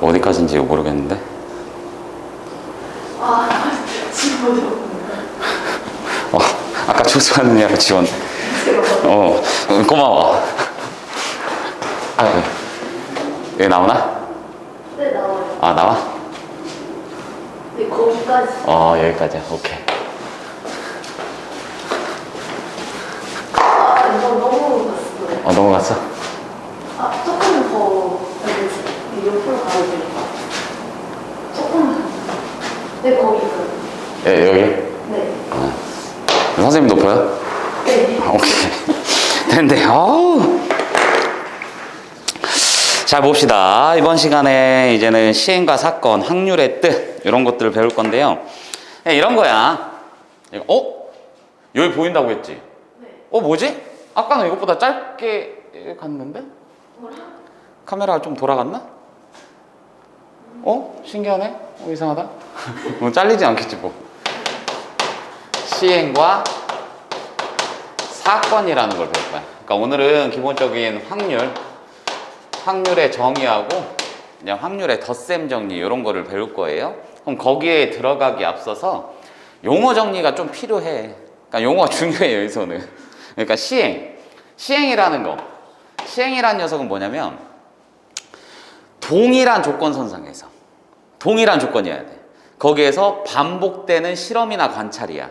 어디까지인지 모르겠는데. 지워져. 아까 출석하느냐고 지원. 고마워. 여기 나오나? 네, 나와요. 아, 나와? 네, 거기까지. 여기까지야. 오케이. 이거 넘어갔어요. 넘어갔어? 조금 더, 옆으로 가야 되니까. 조금만. 네, 거기까지. 여기? 네. 선생님 높아요? 네. 오케이. 됐는데, 자, 봅시다. 이번 시간에 이제는 시행과 사건, 확률의 뜻, 이런 것들을 배울 건데요. 이런 거야. 여기 보인다고 했지? 네. 뭐지? 아까는 이것보다 짧게 갔는데? 뭐라? 카메라가 좀 돌아갔나? 신기하네? 이상하다? 잘리지 않겠지, 뭐. 시행과 사건이라는 걸 배울 거야. 그러니까 오늘은 기본적인 확률의 정의하고 그냥 확률의 덧셈 정리 이런 거를 배울 거예요. 그럼 거기에 들어가기 앞서서 용어 정리가 좀 필요해. 그러니까 용어가 중요해요, 여기서는. 그러니까 시행이라는 거. 시행이라는 녀석은 뭐냐면 동일한 조건선상에서 동일한 조건이어야 돼. 거기에서 반복되는 실험이나 관찰이야.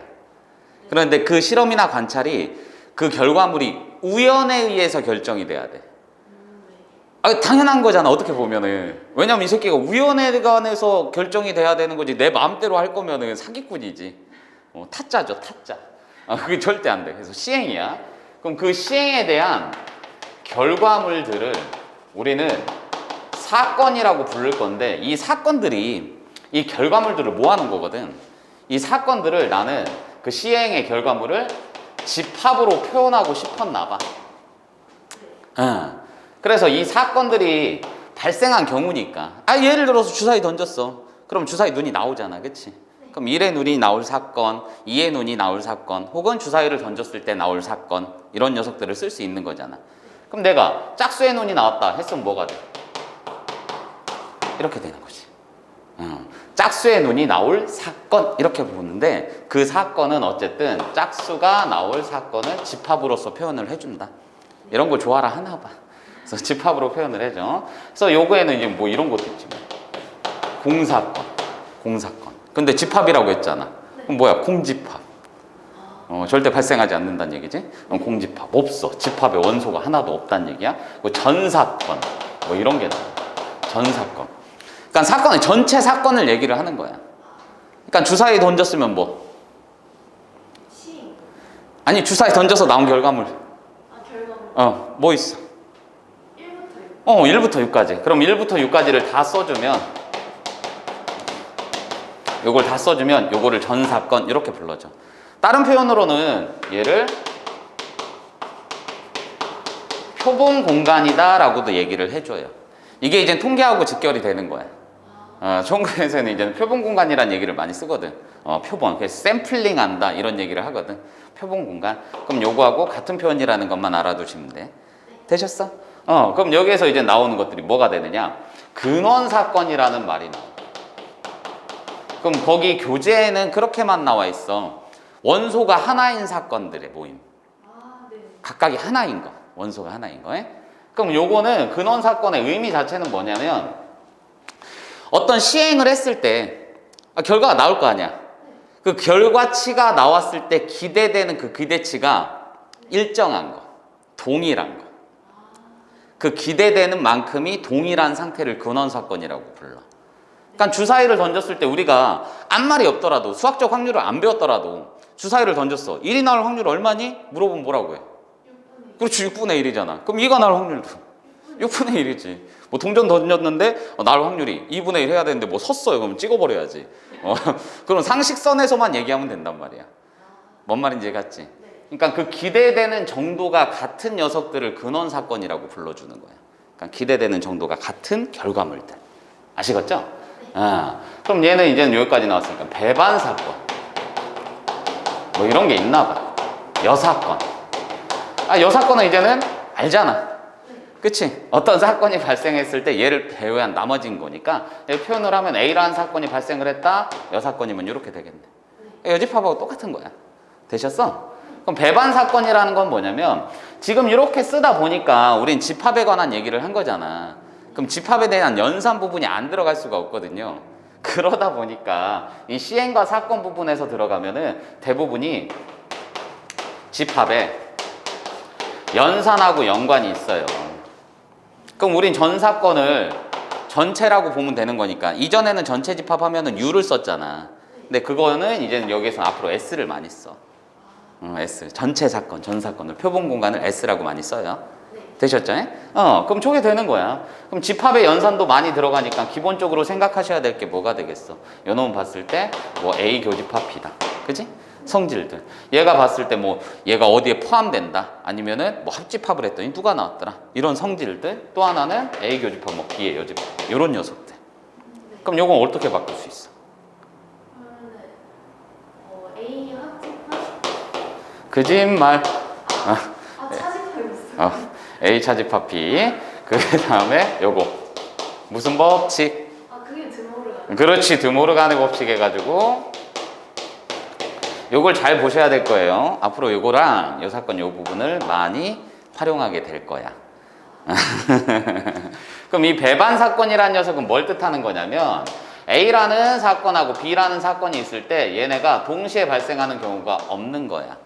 그런데 그 실험이나 관찰이 그 결과물이 우연에 의해서 결정이 돼야 돼. 당연한 거잖아, 어떻게 보면은. 왜냐면 이 새끼가 우연에 관해서 결정이 돼야 되는 거지. 내 마음대로 할 거면은 사기꾼이지. 타짜죠, 타짜. 그게 절대 안 돼. 그래서 시행이야. 그럼 그 시행에 대한 결과물들을 우리는 사건이라고 부를 건데, 이 사건들이 이 결과물들을 모아놓은 거거든. 이 사건들을 나는 그 시행의 결과물을 집합으로 표현하고 싶었나 봐. 그래서 이 사건들이 발생한 경우니까, 예를 들어서 주사위 던졌어. 그럼 주사위 눈이 나오잖아, 그치? 그럼 1의 눈이 나올 사건, 2의 눈이 나올 사건, 혹은 주사위를 던졌을 때 나올 사건, 이런 녀석들을 쓸 수 있는 거잖아. 그럼 내가 짝수의 눈이 나왔다 했으면 뭐가 돼? 이렇게 되는 거지. 짝수의 눈이 나올 사건, 이렇게 보는데 그 사건은 어쨌든 짝수가 나올 사건을 집합으로서 표현을 해준다. 이런 걸 좋아라 하나 봐. 그래서 집합으로 표현을 해줘. 그래서 요거에는 이제 뭐 이런 것도 있지. 공사건. 근데 집합이라고 했잖아. 그럼 뭐야? 공집합. 절대 발생하지 않는다는 얘기지. 공집합 없어. 집합의 원소가 하나도 없다는 얘기야. 전사건. 뭐 이런 게 나와. 전사건. 그러니까 사건의 전체 사건을 얘기를 하는 거야. 그러니까 주사위 던졌으면 뭐? 시행. 아니, 주사위 던져서 나온 결과물. 결과물. 뭐 있어? 1부터 6. 1부터 6까지. 그럼 1부터 6까지를 다 써주면, 요걸 다 써주면 요거를 전사건 이렇게 불러줘. 다른 표현으로는 얘를 표본 공간이다 라고도 얘기를 해줘요. 이게 이제 통계하고 직결이 되는 거야. 총괄에서는 이제 표본 공간이라는 얘기를 많이 쓰거든. 표본, 그래서 샘플링 한다 이런 얘기를 하거든. 표본 공간. 그럼 요거하고 같은 표현이라는 것만 알아두시면 돼. 되셨어? 그럼 여기에서 이제 나오는 것들이 뭐가 되느냐? 근원 사건이라는 말이 나와. 그럼 거기 교재에는 그렇게만 나와 있어. 원소가 하나인 사건들의 모임. 네. 각각이 하나인 거. 원소가 하나인 거. 그럼 요거는 근원 사건의 의미 자체는 뭐냐면 어떤 시행을 했을 때 결과가 나올 거 아니야. 그 결과치가 나왔을 때 기대되는 그 기대치가 일정한 거. 동일한 거. 그 기대되는 만큼이 동일한 상태를 근원 사건이라고 불러. 그러니까 주사위를 던졌을 때 우리가 아무 말이 없더라도 수학적 확률을 안 배웠더라도 주사위를 던졌어. 1이 나올 확률 얼마니? 물어보면 뭐라고 해? 6분의 그렇지, 6분의 1이잖아. 그럼 2가 나올 확률도 6분의 1이지. 뭐 동전 던졌는데 나올 확률이 2분의 1 해야 되는데 뭐 섰어요. 그럼 찍어버려야지. 그럼 상식선에서만 얘기하면 된단 말이야. 뭔 말인지 이해갔지? 그러니까 그 기대되는 정도가 같은 녀석들을 근원 사건이라고 불러주는 거야. 그러니까 기대되는 정도가 같은 결과물들. 아시겠죠? 그럼 얘는 이제는 여기까지 나왔으니까 배반 사건. 뭐 이런 게 있나 봐. 여사건. 여사건은 이제는 알잖아. 그치? 어떤 사건이 발생했을 때 얘를 배회한 나머진 거니까 여기 표현을 하면 A라는 사건이 발생을 했다. 여사건이면 이렇게 되겠네. 여집합하고 똑같은 거야. 되셨어? 그럼 배반 사건이라는 건 뭐냐면 지금 이렇게 쓰다 보니까 우린 집합에 관한 얘기를 한 거잖아. 그럼 집합에 대한 연산 부분이 안 들어갈 수가 없거든요. 그러다 보니까 이 시행과 사건 부분에서 들어가면은 대부분이 집합에 연산하고 연관이 있어요. 그럼 우린 전 사건을 전체라고 보면 되는 거니까 이전에는 전체 집합하면은 U를 썼잖아. 근데 그거는 이제는 여기서 앞으로 S를 많이 써. S. 전체 사건, 전 사건을 표본 공간을 S라고 많이 써요. 네. 되셨죠? 그럼 저게 되는 거야. 그럼 집합의 연산도 많이 들어가니까 기본적으로 생각하셔야 될 게 뭐가 되겠어? 요놈 봤을 때 뭐 A 교집합 B다. 그지? 성질들. 얘가 봤을 때 뭐 얘가 어디에 포함된다. 아니면은 뭐 합집합을 했더니 누가 나왔더라. 이런 성질들. 또 하나는 A 교집합 뭐 B의 여집합. 이런 녀석들. 네. 그럼 요건 어떻게 바꿀 수 있어? 그러면은 A 합집합? 거짓말. 차집합 있어요. A 차집합 B. 그 다음에 요거. 무슨 법칙? 그게 드모르가. 그렇지. 드모르간의 법칙 해가지고 요걸 잘 보셔야 될 거예요. 앞으로 요거랑 요 사건 요 부분을 많이 활용하게 될 거야. 그럼 이 배반 사건이라는 녀석은 뭘 뜻하는 거냐면 A라는 사건하고 B라는 사건이 있을 때 얘네가 동시에 발생하는 경우가 없는 거야.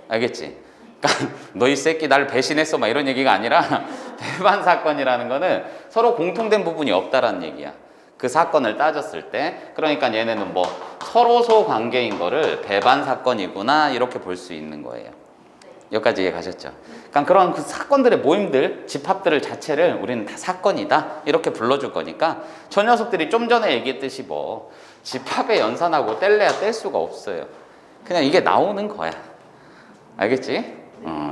알겠지? 그러니까 너 이 새끼 나를 배신했어 막 이런 얘기가 아니라 배반 사건이라는 거는 서로 공통된 부분이 없다라는 얘기야. 그 사건을 따졌을 때. 그러니까 얘네는 뭐 서로소 관계인 거를 배반 사건이구나 이렇게 볼 수 있는 거예요. 여기까지 이해 가셨죠? 그러니까 그런 그 사건들의 모임들, 집합들을 자체를 우리는 다 사건이다 이렇게 불러줄 거니까 저 녀석들이 좀 전에 얘기했듯이 뭐 집합의 연산하고 뗄래야 뗄 수가 없어요. 그냥 이게 나오는 거야. 알겠지?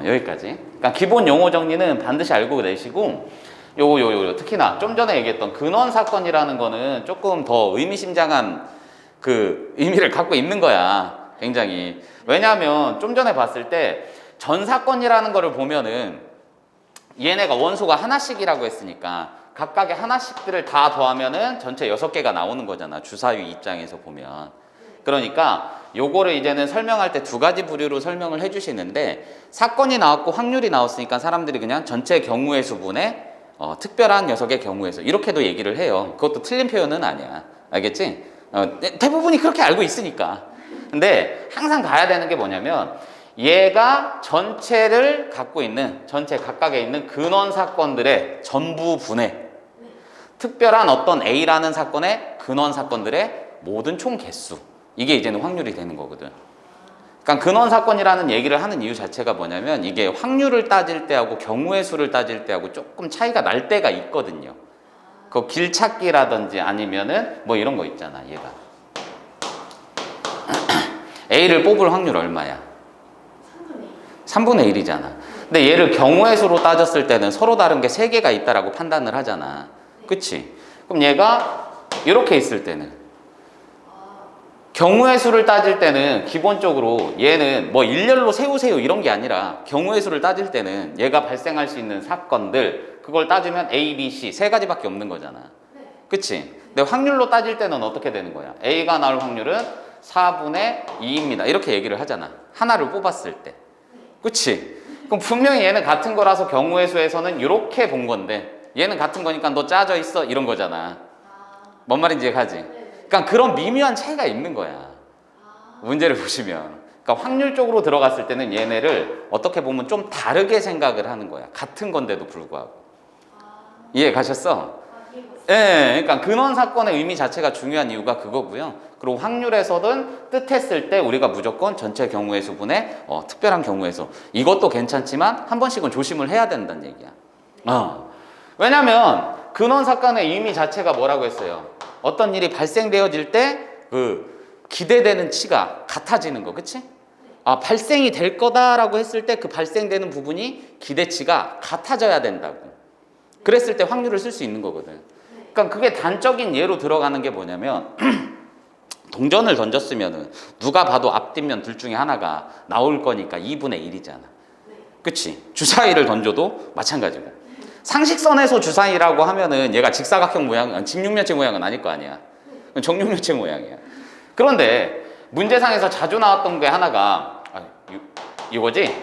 여기까지. 그러니까 기본 용어 정리는 반드시 알고 내시고 요거 특히나 좀 전에 얘기했던 근원 사건이라는 거는 조금 더 의미심장한 그 의미를 갖고 있는 거야. 굉장히. 왜냐하면 좀 전에 봤을 때 전 사건이라는 거를 보면은 얘네가 원소가 하나씩이라고 했으니까 각각의 하나씩들을 다 더하면은 전체 6개가 나오는 거잖아. 주사위 입장에서 보면. 그러니까 요거를 이제는 설명할 때 두 가지 부류로 설명을 해주시는데 사건이 나왔고 확률이 나왔으니까 사람들이 그냥 전체 경우의 수분에 특별한 녀석의 경우에서 이렇게도 얘기를 해요. 그것도 틀린 표현은 아니야. 알겠지? 대부분이 그렇게 알고 있으니까. 근데 항상 가야 되는 게 뭐냐면 얘가 전체를 갖고 있는 전체 각각에 있는 근원 사건들의 전부 분의 특별한 어떤 A라는 사건의 근원 사건들의 모든 총 개수. 이게 이제는 확률이 되는 거거든. 그러니까 근원 사건이라는 얘기를 하는 이유 자체가 뭐냐면 이게 확률을 따질 때하고 경우의 수를 따질 때하고 조금 차이가 날 때가 있거든요. 그 길찾기라든지 아니면은 뭐 이런 거 있잖아. 얘가 A를 뽑을 확률 얼마야? 3분의 1이잖아. 근데 얘를 경우의 수로 따졌을 때는 서로 다른 게 3개가 있다라고 판단을 하잖아. 그치? 그럼 얘가 이렇게 있을 때는 경우의 수를 따질 때는 기본적으로 얘는 뭐 일렬로 세우세요 이런 게 아니라 경우의 수를 따질 때는 얘가 발생할 수 있는 사건들 그걸 따지면 A, B, C 3가지밖에 없는 거잖아. 그치? 근데 확률로 따질 때는 어떻게 되는 거야? A가 나올 확률은 4분의 2입니다. 이렇게 얘기를 하잖아. 하나를 뽑았을 때. 그치? 그럼 분명히 얘는 같은 거라서 경우의 수에서는 이렇게 본 건데 얘는 같은 거니까 너 짜져 있어 이런 거잖아. 뭔 말인지 이해가지? 그러니까 그런 미묘한 차이가 있는 거야. 문제를 보시면. 그러니까 확률적으로 들어갔을 때는 얘네를 어떻게 보면 좀 다르게 생각을 하는 거야. 같은 건데도 불구하고. 이해 가셨어? 예, 그러니까 근원 사건의 의미 자체가 중요한 이유가 그거고요. 그리고 확률에서든 뜻했을 때 우리가 무조건 전체 경우의 수분에 특별한 경우의 수 이것도 괜찮지만 한 번씩은 조심을 해야 된다는 얘기야. 왜냐면 근원 사건의 의미 자체가 뭐라고 했어요? 어떤 일이 발생되어질 때 그 기대되는 치가 같아지는 거, 그치? 발생이 될 거다라고 했을 때 그 발생되는 부분이 기대치가 같아져야 된다고. 그랬을 때 확률을 쓸 수 있는 거거든. 그러니까 그게 단적인 예로 들어가는 게 뭐냐면 동전을 던졌으면은 누가 봐도 앞뒷면 둘 중에 하나가 나올 거니까 2분의 1이잖아. 그치? 주사위를 던져도 마찬가지고. 상식선에서 주사위라고 하면은 얘가 직사각형 모양, 직육면체 모양은 아닐 거 아니야. 정육면체 모양이야. 그런데 문제상에서 자주 나왔던 게 하나가 이거지?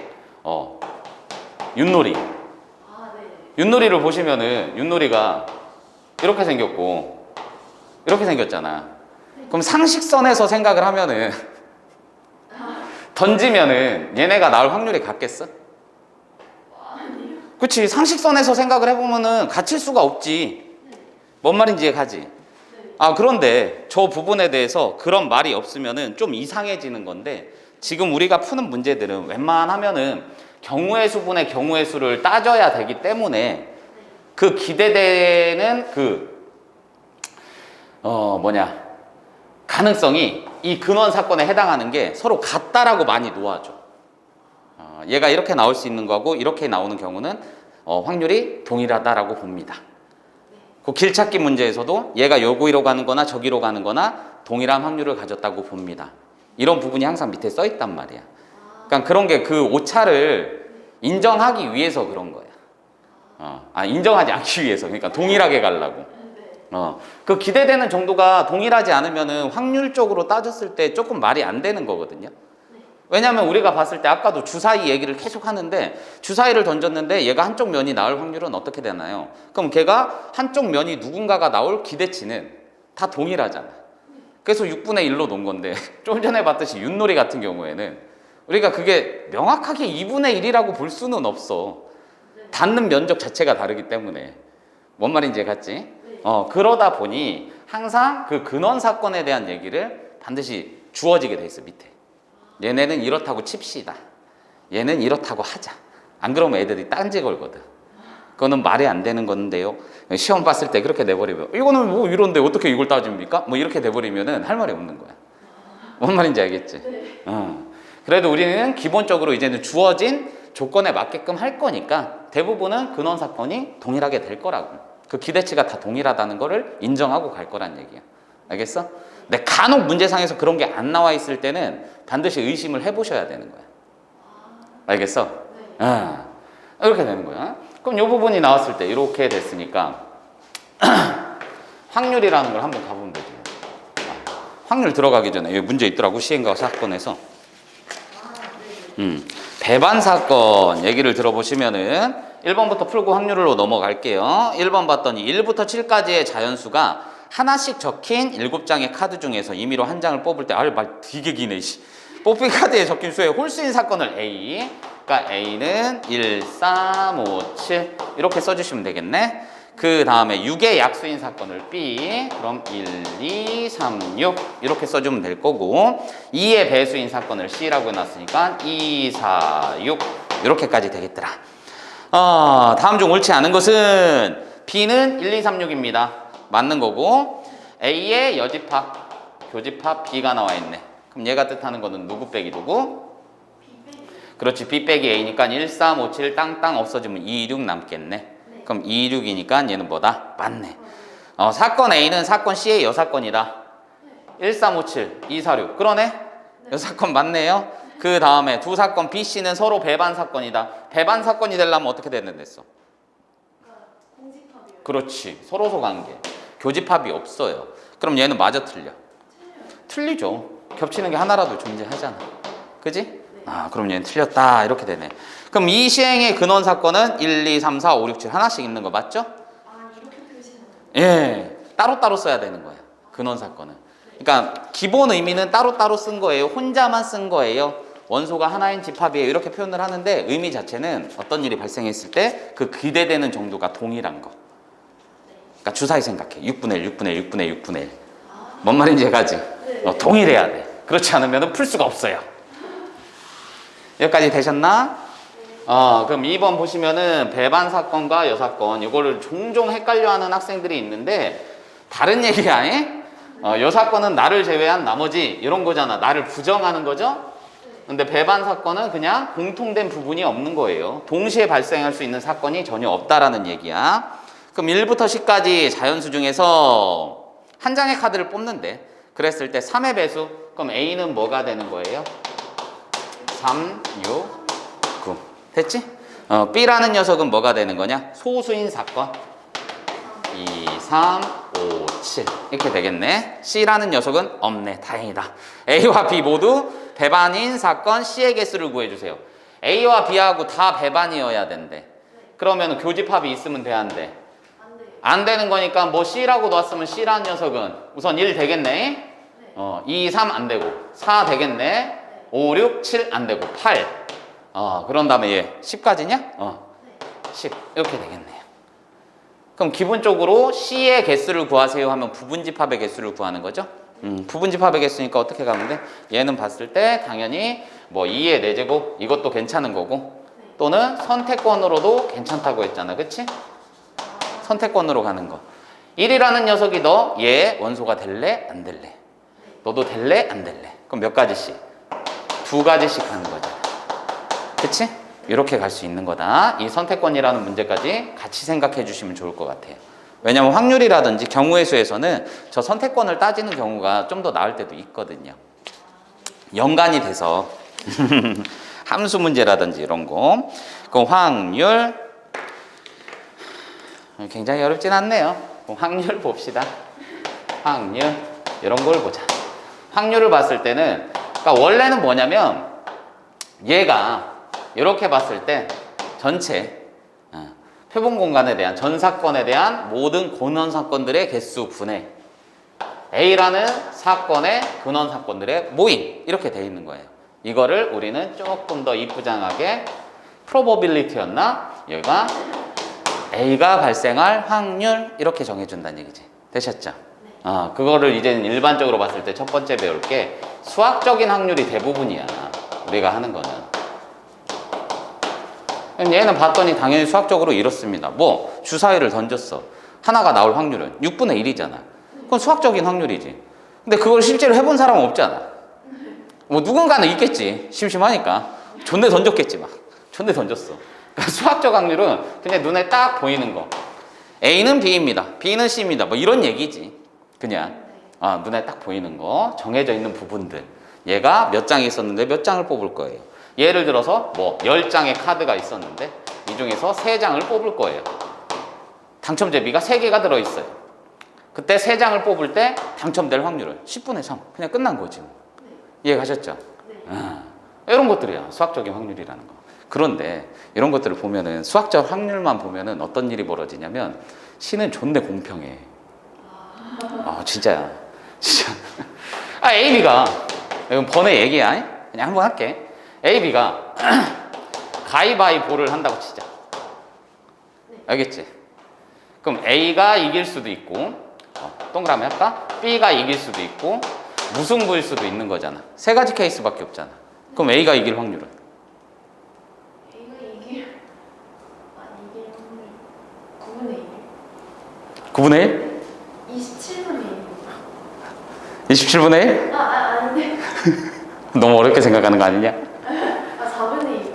윷놀이. 아, 네. 윷놀이를 보시면은 윷놀이가 이렇게 생겼고 이렇게 생겼잖아. 그럼 상식선에서 생각을 하면은 던지면은 얘네가 나올 확률이 같겠어? 아니요. 그치. 상식선에서 생각을 해보면은 같을 수가 없지. 뭔 말인지 이해가지? 네. 그런데 저 부분에 대해서 그런 말이 없으면은 좀 이상해지는 건데, 지금 우리가 푸는 문제들은 웬만하면은 경우의 수분의 경우의 수를 따져야 되기 때문에 그 기대되는 가능성이 이 근원 사건에 해당하는 게 서로 같다라고 많이 놓아줘. 얘가 이렇게 나올 수 있는 거고 이렇게 나오는 경우는 확률이 동일하다라고 봅니다. 그 길찾기 문제에서도 얘가 여기로 가는 거나 저기로 가는 거나 동일한 확률을 가졌다고 봅니다. 이런 부분이 항상 밑에 써 있단 말이야. 그러니까 그런 게 그 오차를 인정하기 위해서 그런 거야. 인정하지 않기 위해서. 그러니까 동일하게 가려고. 그 기대되는 정도가 동일하지 않으면은 확률적으로 따졌을 때 조금 말이 안 되는 거거든요. 왜냐하면 우리가 봤을 때 아까도 주사위 얘기를 계속 하는데, 주사위를 던졌는데 얘가 한쪽 면이 나올 확률은 어떻게 되나요? 그럼 걔가 한쪽 면이 누군가가 나올 기대치는 다 동일하잖아. 그래서 6분의 1로 놓은 건데, 좀 전에 봤듯이 윷놀이 같은 경우에는 우리가 그게 명확하게 2분의 1이라고 볼 수는 없어. 닿는 면적 자체가 다르기 때문에. 뭔 말인지 갔지? 그러다 보니 항상 그 근원 사건에 대한 얘기를 반드시 주어지게 돼 있어, 밑에. 얘네는 이렇다고 칩시다. 얘는 이렇다고 하자. 안 그러면 애들이 딴지 걸거든. 그거는 말이 안 되는 건데요. 시험 봤을 때 그렇게 내버리면 이거는 뭐 이런데 어떻게 이걸 따집니까? 뭐 이렇게 돼버리면은 할 말이 없는 거야. 뭔 말인지 알겠지? 그래도 우리는 기본적으로 이제는 주어진 조건에 맞게끔 할 거니까 대부분은 근원 사건이 동일하게 될 거라고. 그 기대치가 다 동일하다는 거를 인정하고 갈 거란 얘기야. 알겠어? 근데 간혹 문제상에서 그런 게 안 나와 있을 때는 반드시 의심을 해보셔야 되는 거야. 알겠어? 이렇게 되는 거야. 그럼 이 부분이 나왔을 때 이렇게 됐으니까 확률이라는 걸 한번 가보면 되죠. 확률 들어가기 전에 여기 문제 있더라고, 시행과 사건에서. 배반 사건 얘기를 들어보시면은 1번부터 풀고 확률로 넘어갈게요. 1번 봤더니 1부터 7까지의 자연수가 하나씩 적힌 7장의 카드 중에서 임의로 한 장을 뽑을 때, 말 되게 기네. 뽑힌 카드에 적힌 수의 홀수인 사건을 A, 그러니까 A는 1, 3, 5, 7 이렇게 써주시면 되겠네. 그 다음에 6의 약수인 사건을 B, 그럼 1, 2, 3, 6 이렇게 써주면 될 거고, 2의 배수인 사건을 C라고 해놨으니까 2, 4, 6 이렇게까지 되겠더라. 다음 중 옳지 않은 것은 B는 1, 2, 3, 6입니다. 맞는 거고, A의 여집합, 교집합 B가 나와 있네. 그럼 얘가 뜻하는 거는 누구 빼기 누구? 그렇지, B 빼기 A니까 1, 3, 5, 7 땅땅 없어지면 2, 6 남겠네. 그럼 2, 6이니까 얘는 뭐다? 맞네. 사건 A는 사건 C의 여사건이다. 1, 3, 5, 7, 2, 4, 6 그러네? 여사건 맞네요. 그 다음에 두 사건 B, C는 서로 배반 사건이다. 배반 사건이 되려면 어떻게 되는 됐어? 공집합이요. 그렇지, 서로소 관계. 교집합이 없어요. 그럼 얘는 마저 틀려. 틀리죠. 겹치는 게 하나라도 존재하잖아. 그지? 그럼 얘는 틀렸다. 이렇게 되네. 그럼 이 시행의 근원 사건은 1, 2, 3, 4, 5, 6, 7 하나씩 있는 거 맞죠? 이렇게 표시하는 거예요? 예. 따로따로 써야 되는 거야, 근원 사건은. 그러니까 기본 의미는 따로따로 쓴 거예요. 혼자만 쓴 거예요. 원소가 하나인 집합이에요. 이렇게 표현을 하는데 의미 자체는 어떤 일이 발생했을 때 그 기대되는 정도가 동일한 거. 그러니까 주사위 생각해. 6분의 1, 6분의 1, 6분의 1, 6분의 1. 뭔 말인지 해가지? 동일해야 돼. 그렇지 않으면 풀 수가 없어요. 여기까지 되셨나? 그럼 2번 보시면은 배반 사건과 여사건, 이거를 종종 헷갈려하는 학생들이 있는데 다른 얘기야. 여사건은 나를 제외한 나머지 이런 거잖아. 나를 부정하는 거죠. 근데 배반 사건은 그냥 공통된 부분이 없는 거예요. 동시에 발생할 수 있는 사건이 전혀 없다라는 얘기야. 그럼 1부터 10까지 자연수 중에서 한 장의 카드를 뽑는데, 그랬을 때 3의 배수, 그럼 A는 뭐가 되는 거예요? 3, 6, 9. 됐지? B라는 녀석은 뭐가 되는 거냐? 소수인 사건. 2, 3, 5, 7 이렇게 되겠네. C라는 녀석은 없네. 다행이다. A와 B 모두 배반인 사건 C의 개수를 구해주세요. A와 B하고 다 배반이어야 된대. 그러면 교집합이 있으면 돼, 안 돼? 안 돼요. 안 되는 거니까 뭐 C라고 놨으면 C라는 녀석은 우선 1 되겠네. 네. 2, 3 안 되고 4 되겠네. 5, 6, 7 안 되고 8. 그런 다음에 얘 10까지냐? 네. 10 이렇게 되겠네요. 그럼 기본적으로 C의 개수를 구하세요 하면 부분집합의 개수를 구하는 거죠. 부분집합의 개수니까 어떻게 가면 돼? 얘는 봤을 때 당연히 뭐 2의 4제곱 이것도 괜찮은 거고 또는 선택권으로도 괜찮다고 했잖아. 그치? 선택권으로 가는 거. 1이라는 녀석이 너 얘 원소가 될래? 안 될래? 너도 될래? 안 될래? 그럼 몇 가지씩? 2가지씩 하는 거잖아. 그치? 이렇게 갈 수 있는 거다. 이 선택권이라는 문제까지 같이 생각해 주시면 좋을 것 같아요. 왜냐하면 확률이라든지 경우의 수에서는 저 선택권을 따지는 경우가 좀 더 나을 때도 있거든요. 연관이 돼서 함수 문제라든지 이런 거. 그럼 확률 굉장히 어렵진 않네요. 그럼 확률 봅시다. 확률 이런 걸 보자. 확률을 봤을 때는 그러니까 원래는 뭐냐면 얘가 이렇게 봤을 때 전체 표본 공간에 대한 전 사건에 대한 모든 근원 사건들의 개수 분의 A라는 사건의 근원 사건들의 모임 이렇게 돼 있는 거예요. 이거를 우리는 조금 더 이쁘장하게 probability였나? 여기가 A가 발생할 확률 이렇게 정해준다는 얘기지. 되셨죠? 그거를 이제는 일반적으로 봤을 때 첫 번째 배울 게 수학적인 확률이 대부분이야. 우리가 하는 거는. 얘는 봤더니 당연히 수학적으로 이렇습니다. 뭐 주사위를 던졌어. 하나가 나올 확률은 6분의 1이잖아. 그건 수학적인 확률이지. 근데 그걸 실제로 해본 사람은 없잖아. 뭐 누군가는 있겠지. 심심하니까. 존내 던졌겠지 막. 존내 던졌어. 그러니까 수학적 확률은 그냥 눈에 딱 보이는 거. A는 B입니다. B는 C입니다. 뭐 이런 얘기지. 그냥 눈에 딱 보이는 거. 정해져 있는 부분들. 얘가 몇 장이 있었는데 몇 장을 뽑을 거예요. 예를 들어서 뭐 10장의 카드가 있었는데 이 중에서 3장을 뽑을 거예요. 당첨 제비가 3개가 들어있어요. 그때 3장을 뽑을 때 당첨될 확률은 10분의 3. 그냥 끝난 거지. 이해가셨죠? 이런 것들이야. 수학적인 확률이라는 거. 그런데 이런 것들을 보면은 수학적 확률만 보면은 어떤 일이 벌어지냐면 C는 존내 공평해. 진짜야. 진짜. A, B가 이건 번외 얘기야. 그냥 한번 할게. A, B가 가위바위보를 한다고 치자. 알겠지? 그럼 A가 이길 수도 있고 동그라미 할까? B가 이길 수도 있고 무승부일 수도 있는 거잖아. 3가지 케이스밖에 없잖아. 그럼 A가 이길 확률은? A가 이길 확률 9분의 1. 9분의 1? 27분의 1. 27분의 1? 아닌데. 너무 어렵게 생각하는 거 아니냐? 4분의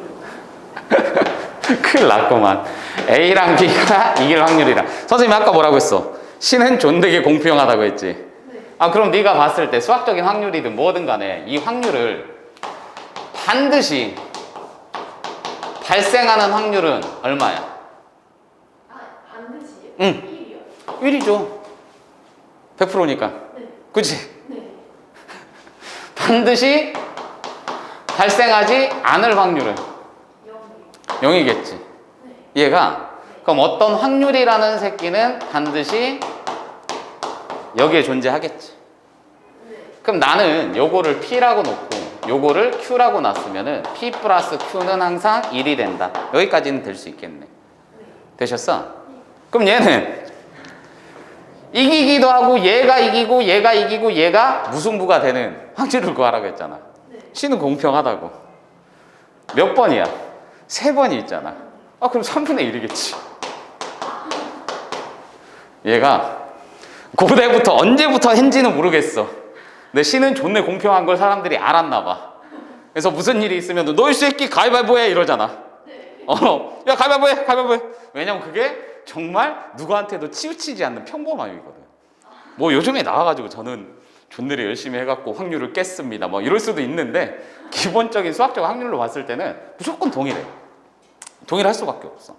1. 큰일 났구만. A랑 B가 이길 확률이라. 선생님이 아까 뭐라고 했어? C는 존되게 공평하다고 했지. 그럼 네가 봤을 때 수학적인 확률이든 뭐든 간에 이 확률을 반드시 발생하는 확률은 얼마야? 반드시요? 응. 1이요? 1이죠. 100%니까. 네. 그치? 네. 반드시 발생하지 않을 확률은 0이요. 0이겠지. 얘가 그럼 어떤 확률이라는 새끼는 반드시 여기에 존재하겠지. 그럼 나는 요거를 P라고 놓고 요거를 Q라고 놨으면은 P 플러스 Q는 항상 1이 된다. 여기까지는 될 수 있겠네. 되셨어? 그럼 얘는 이기기도 하고 얘가 이기고 얘가 이기고 얘가 무승부가 되는 확률을 구하라고 했잖아. C는 공평하다고. 몇 번이야? 3번이 있잖아. 그럼 3분의 1이겠지. 얘가 고대부터 언제부터 했는지는 모르겠어. 근데 C는 존내 공평한 걸 사람들이 알았나 봐. 그래서 무슨 일이 있으면 너 이 새끼 가위바위보 해 이러잖아. 야 가위바위보 해 가위바위보 해. 왜냐면 그게 정말 누구한테도 치우치지 않는 평범함이거든. 뭐 요즘에 나와가지고 저는 존내를 열심히 해갖고 확률을 깼습니다 뭐 이럴 수도 있는데 기본적인 수학적 확률로 봤을 때는 무조건 동일해. 동일할 수밖에 없어.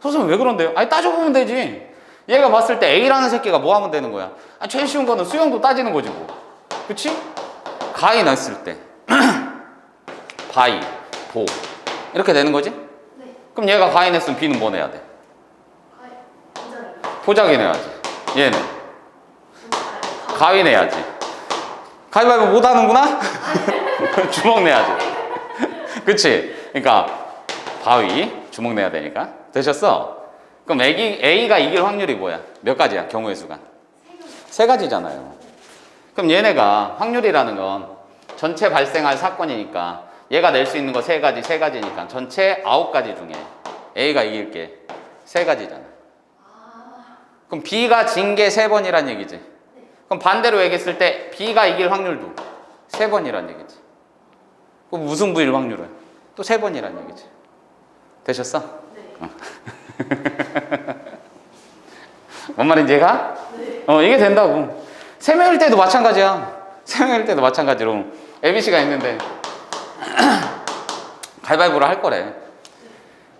선생님 왜 그런데요? 아니 따져보면 되지. 얘가 봤을 때 A라는 새끼가 뭐 하면 되는 거야? 아, 제일 쉬운 거는 수영도 따지는 거지 뭐. 그치? 가위 넣었을 때 바위, 보 이렇게 되는 거지? 네. 그럼 얘가 가위 냈으면 B는 뭐 내야 돼? 가위. 보자기 내야지. 얘는 가위 내야지. 가위바위보 못 하는구나? 주먹 내야지. 그치? 그러니까 바위, 주먹 내야 되니까. 되셨어? 그럼 A가 이길 확률이 뭐야? 몇 가지야? 경우의 수가? 세 가지잖아요. 그럼 얘네가 확률이라는 건 전체 발생할 사건이니까 얘가 낼 수 있는 거 세 가지니까 전체 9가지 중에 A가 이길 게 세 가지잖아. 그럼 B가 진 게 3번이란 얘기지. 그럼 반대로 얘기했을 때 B가 이길 확률도 3번이란 얘기지. 그럼 무슨 부일 확률은 또 3번이란 얘기지. 되셨어? 네. 뭔 말인지 얘가? 네. 이게 된다고. 3명일 때도 마찬가지야. 3명일 때도 마찬가지로 ABC가 있는데 가위바위보를 할 거래.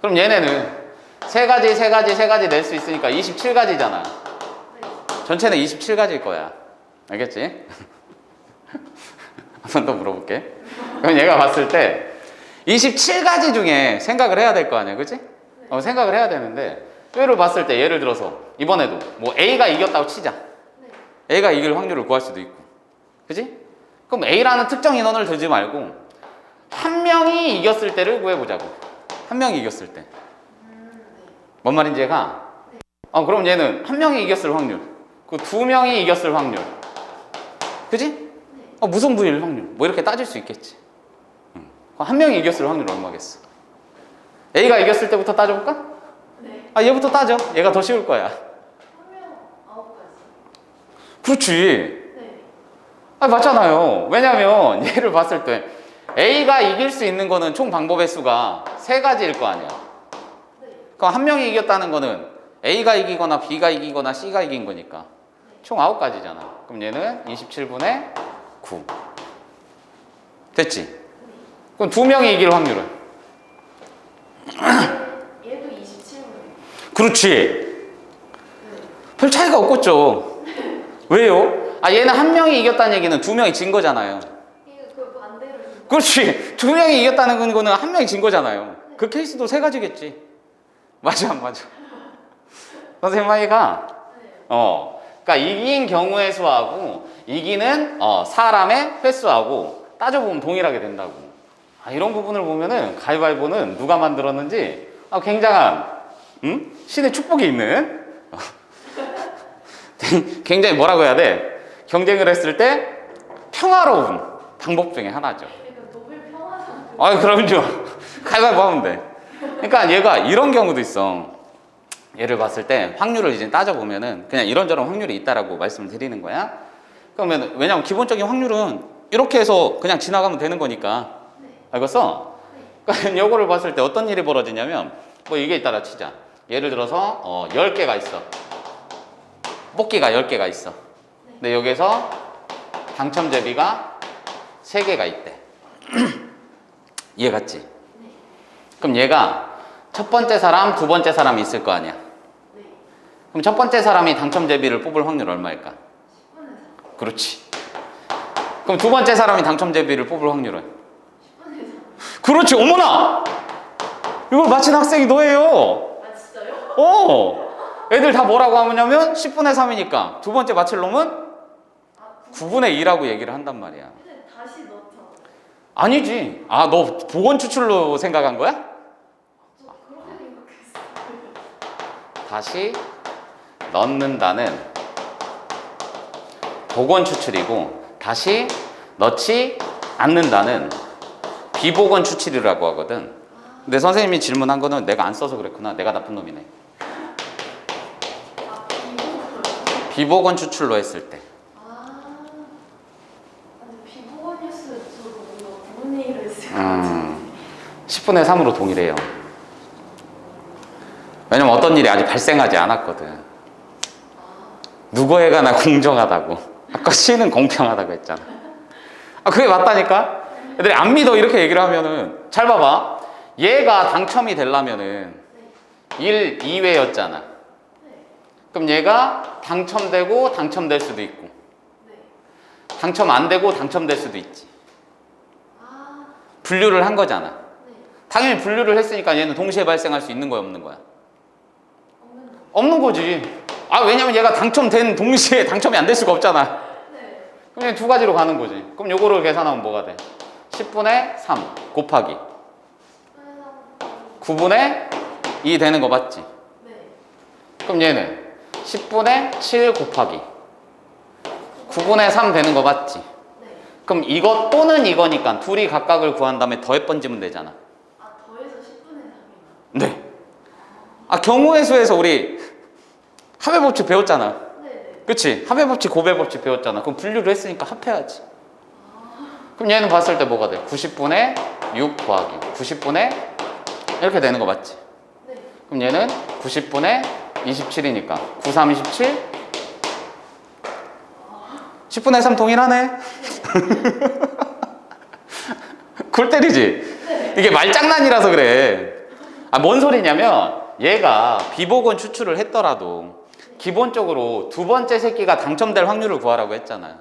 그럼 얘네는 세 가지 낼 수 있으니까 27가지잖아. 전체는 27가지일 거야. 알겠지? 한 번 더 물어볼게. 그럼 얘가 봤을 때 27가지 중에 생각을 해야 될 거 아니야, 그치? 생각을 해야 되는데 얘를 봤을 때 예를 들어서 이번에도 뭐 A가 이겼다고 치자. A가 이길 확률을 구할 수도 있고, 그치? 그럼 A라는 특정 인원을 두지 말고 한 명이 이겼을 때를 구해보자고. 한 명이 이겼을 때. 뭔 말인지 얘가? 그럼 얘는 한 명이 이겼을 확률, 그 2명이 이겼을 확률, 그치? 무슨 부일 확률, 뭐 이렇게 따질 수 있겠지. 한 명이 이겼을 확률 얼마겠어? A가 이겼을 때부터 따져볼까? 네. 얘부터 따져. 얘가 더 쉬울 거야. 1명 9가지. 그렇지. 네. 맞잖아요. 왜냐면 얘를 봤을 때 A가 이길 수 있는 거는 총 방법의 수가 3가지일 거 아니야. 네. 그럼 한 명이 이겼다는 거는 A가 이기거나 B가 이기거나 C가 이긴 거니까 총 9가지잖아. 그럼 얘는 27분의 9. 됐지? 그럼 2명이 이길 확률은? 얘도 27분. 그렇지. 네. 별 차이가 없겠죠. 왜요? 얘는 한 명이 이겼다는 얘기는 2명이 진 거잖아요. 이거 그 반대로. 그렇지. 2명이 이겼다는 거는 한 명이 진 거잖아요. 그 케이스도 3가지겠지. 맞아, 안 맞아? 선생님 말이가 그러니까 이긴 경우의 수하고 이기는 사람의 횟수하고 따져보면 동일하게 된다고. 이런 부분을 보면은 가위바위보는 누가 만들었는지 굉장한 신의 축복이 있는 굉장히 뭐라고 해야 돼? 경쟁을 했을 때 평화로운 방법 중에 하나죠. 그러니까 노벨 평화상. 그럼요. 가위바위보 하면 돼. 그러니까 얘가 이런 경우도 있어. 얘를 봤을 때 확률을 이제 따져보면은 그냥 이런저런 확률이 있다라고 말씀을 드리는 거야. 그러면 왜냐면 기본적인 확률은 이렇게 해서 그냥 지나가면 되는 거니까. 알겠어? 그러니까 요거를 봤을 때 어떤 일이 벌어지냐면 뭐 이게 있다라 치자. 예를 들어서 10개가 있어. 뽑기가 10개가 있어. 근데 여기서 당첨 제비가 3개가 있대. 이해 갔지? 그럼 얘가 첫 번째 사람, 두 번째 사람이 있을 거 아니야. 그럼 첫 번째 사람이 당첨 제비를 뽑을 확률 얼마일까? 10분의 4. 그렇지. 그럼 두 번째 사람이 당첨 제비를 뽑을 확률은? 10분의 4. 그렇지. 어머나! 이걸 맞힌 학생이 너예요. 아 진짜요? 애들 다 뭐라고 하냐면 10분의 3이니까 두 번째 맞힐 놈은 9분의 2라고 얘기를 한단 말이야. 근데 다시 넣자. 아니지. 너 보건 추출로 생각한 거야? 저 그렇게 생각했어요. 다시 넣는다는 보건 추출이고 다시 넣지 않는다는 비보건 추출이라고 하거든. 근데 선생님이 질문한 거는 내가 안 써서 그랬구나. 내가 나쁜 놈이네. 비보건 추출로 했을 때. 근데 비보건 뉴스 저도 뭔가 부분 얘기를 했을 것 같은데. 10분의 3으로 동일해요. 왜냐면 어떤 일이 아직 발생하지 않았거든. 누구에 관한 공정하다고. 아까 C는 공평하다고 했잖아. 그게 맞다니까? 애들이 안 믿어 이렇게 얘기를 하면은 잘 봐봐. 얘가 당첨이 되려면은 1, 2회였잖아. 네. 그럼 얘가 당첨되고 당첨될 수도 있고 네. 당첨 안 되고 당첨될 수도 있지. 아, 분류를 한 거잖아. 네. 당연히 분류를 했으니까 얘는 동시에 발생할 수 있는 거야, 없는 거야? 없는 거. 없는 거지. 아, 왜냐면 얘가 당첨된 동시에 당첨이 안 될 수가 없잖아. 네. 그럼 얘 두 가지로 가는 거지. 그럼 요거를 계산하면 뭐가 돼? 10분의 3 곱하기 그래서 9분의 2 되는 거 맞지? 네. 그럼 얘는 10분의 7 곱하기 9분의 3 되는 거 맞지? 네. 그럼 이거 또는 이거니까 둘이 각각을 구한 다음에 더해 번지면 되잖아. 아, 더해서 10분의 3이나. 네. 아, 경우의 수에서 우리 합의법칙 배웠잖아. 네네. 그치? 합의법칙, 고배법칙 배웠잖아. 그럼 분류를 했으니까 합해야지. 그럼 얘는 봤을 때 뭐가 돼? 90분의 6 더하기 90분의 이렇게 되는 거 맞지? 네. 그럼 얘는 90분의 27이니까 9, 3, 27 10분의 3 동일하네. 골 때리지? 이게 말장난이라서 그래. 아, 뭔 소리냐면 얘가 비복원 추출을 했더라도 기본적으로 두 번째 새끼가 당첨될 확률을 구하라고 했잖아요.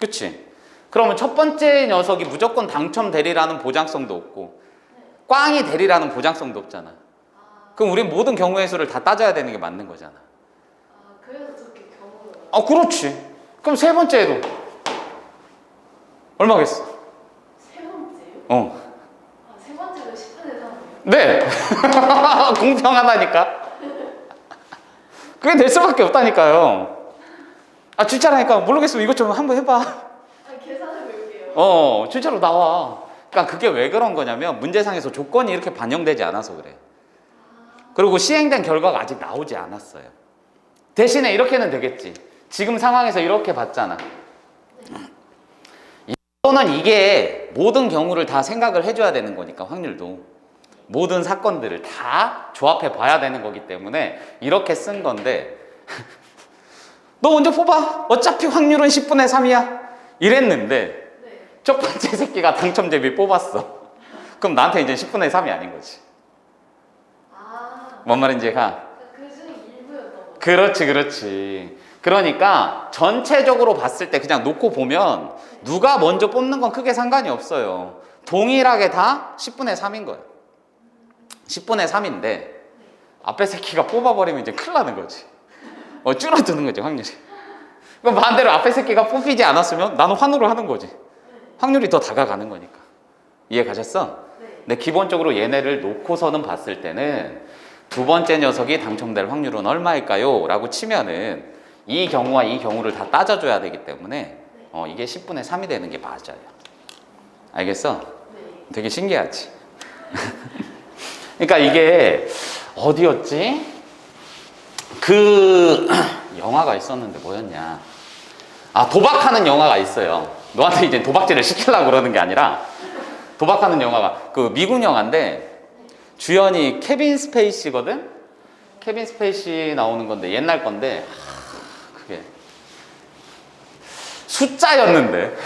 그치? 그러면 첫 번째 녀석이 무조건 당첨되리라는 보장성도 없고 꽝이 되리라는 보장성도 없잖아. 그럼 우린 모든 경우의 수를 다 따져야 되는 게 맞는 거잖아. 아, 그래서 저렇게 경우를. 아, 그렇지. 그럼 세 번째에도 얼마겠어? 세 번째요? 어. 아, 세 번째도 10분의 3이요? 네. 공평하다니까. 그게 될 수밖에 없다니까요. 아, 진짜라니까. 모르겠으면 이것 좀 한번 해봐. 아, 계산해 볼게요. 진짜로 나와. 그러니까 그게 왜 그런 거냐면 문제상에서 조건이 이렇게 반영되지 않아서 그래. 그리고 시행된 결과가 아직 나오지 않았어요. 대신에 이렇게는 되겠지. 지금 상황에서 이렇게 봤잖아. 이거는 이게 모든 경우를 다 생각을 해줘야 되는 거니까 확률도 모든 사건들을 다 조합해 봐야 되는 거기 때문에 이렇게 쓴 건데 너 먼저 뽑아. 어차피 확률은 10분의 3이야. 이랬는데 네. 첫 번째 새끼가 당첨제비 뽑았어. 그럼 나한테 이제 10분의 3이 아닌 거지. 아, 뭔 말인지 가? 그 중에 일부였던 거죠. 그렇지, 그렇지. 그러니까 전체적으로 봤을 때 그냥 놓고 보면 누가 먼저 뽑는 건 크게 상관이 없어요. 동일하게 다 10분의 3인 거예요. 10분의 3인데 앞에 새끼가 뽑아버리면 이제 큰일 나는 거지. 줄어드는 거지, 확률이. 그럼 반대로 앞에 새끼가 뽑히지 않았으면 나는 환호를 하는 거지. 확률이 더 다가가는 거니까. 이해 가셨어? 네. 근데 기본적으로 얘네를 놓고서는 봤을 때는 두 번째 녀석이 당첨될 확률은 얼마일까요? 라고 치면은 이 경우와 이 경우를 다 따져줘야 되기 때문에 이게 10분의 3이 되는 게 맞아요. 알겠어? 네. 되게 신기하지? 그러니까 이게 어디였지? 그 영화가 있었는데 뭐였냐? 아, 도박하는 영화가 있어요. 너한테 이제 도박질을 시키려고 그러는 게 아니라 도박하는 영화가 그 미국 영화인데 주연이 케빈 스페이시거든? 케빈 스페이시 나오는 건데 옛날 건데 그게 숫자였는데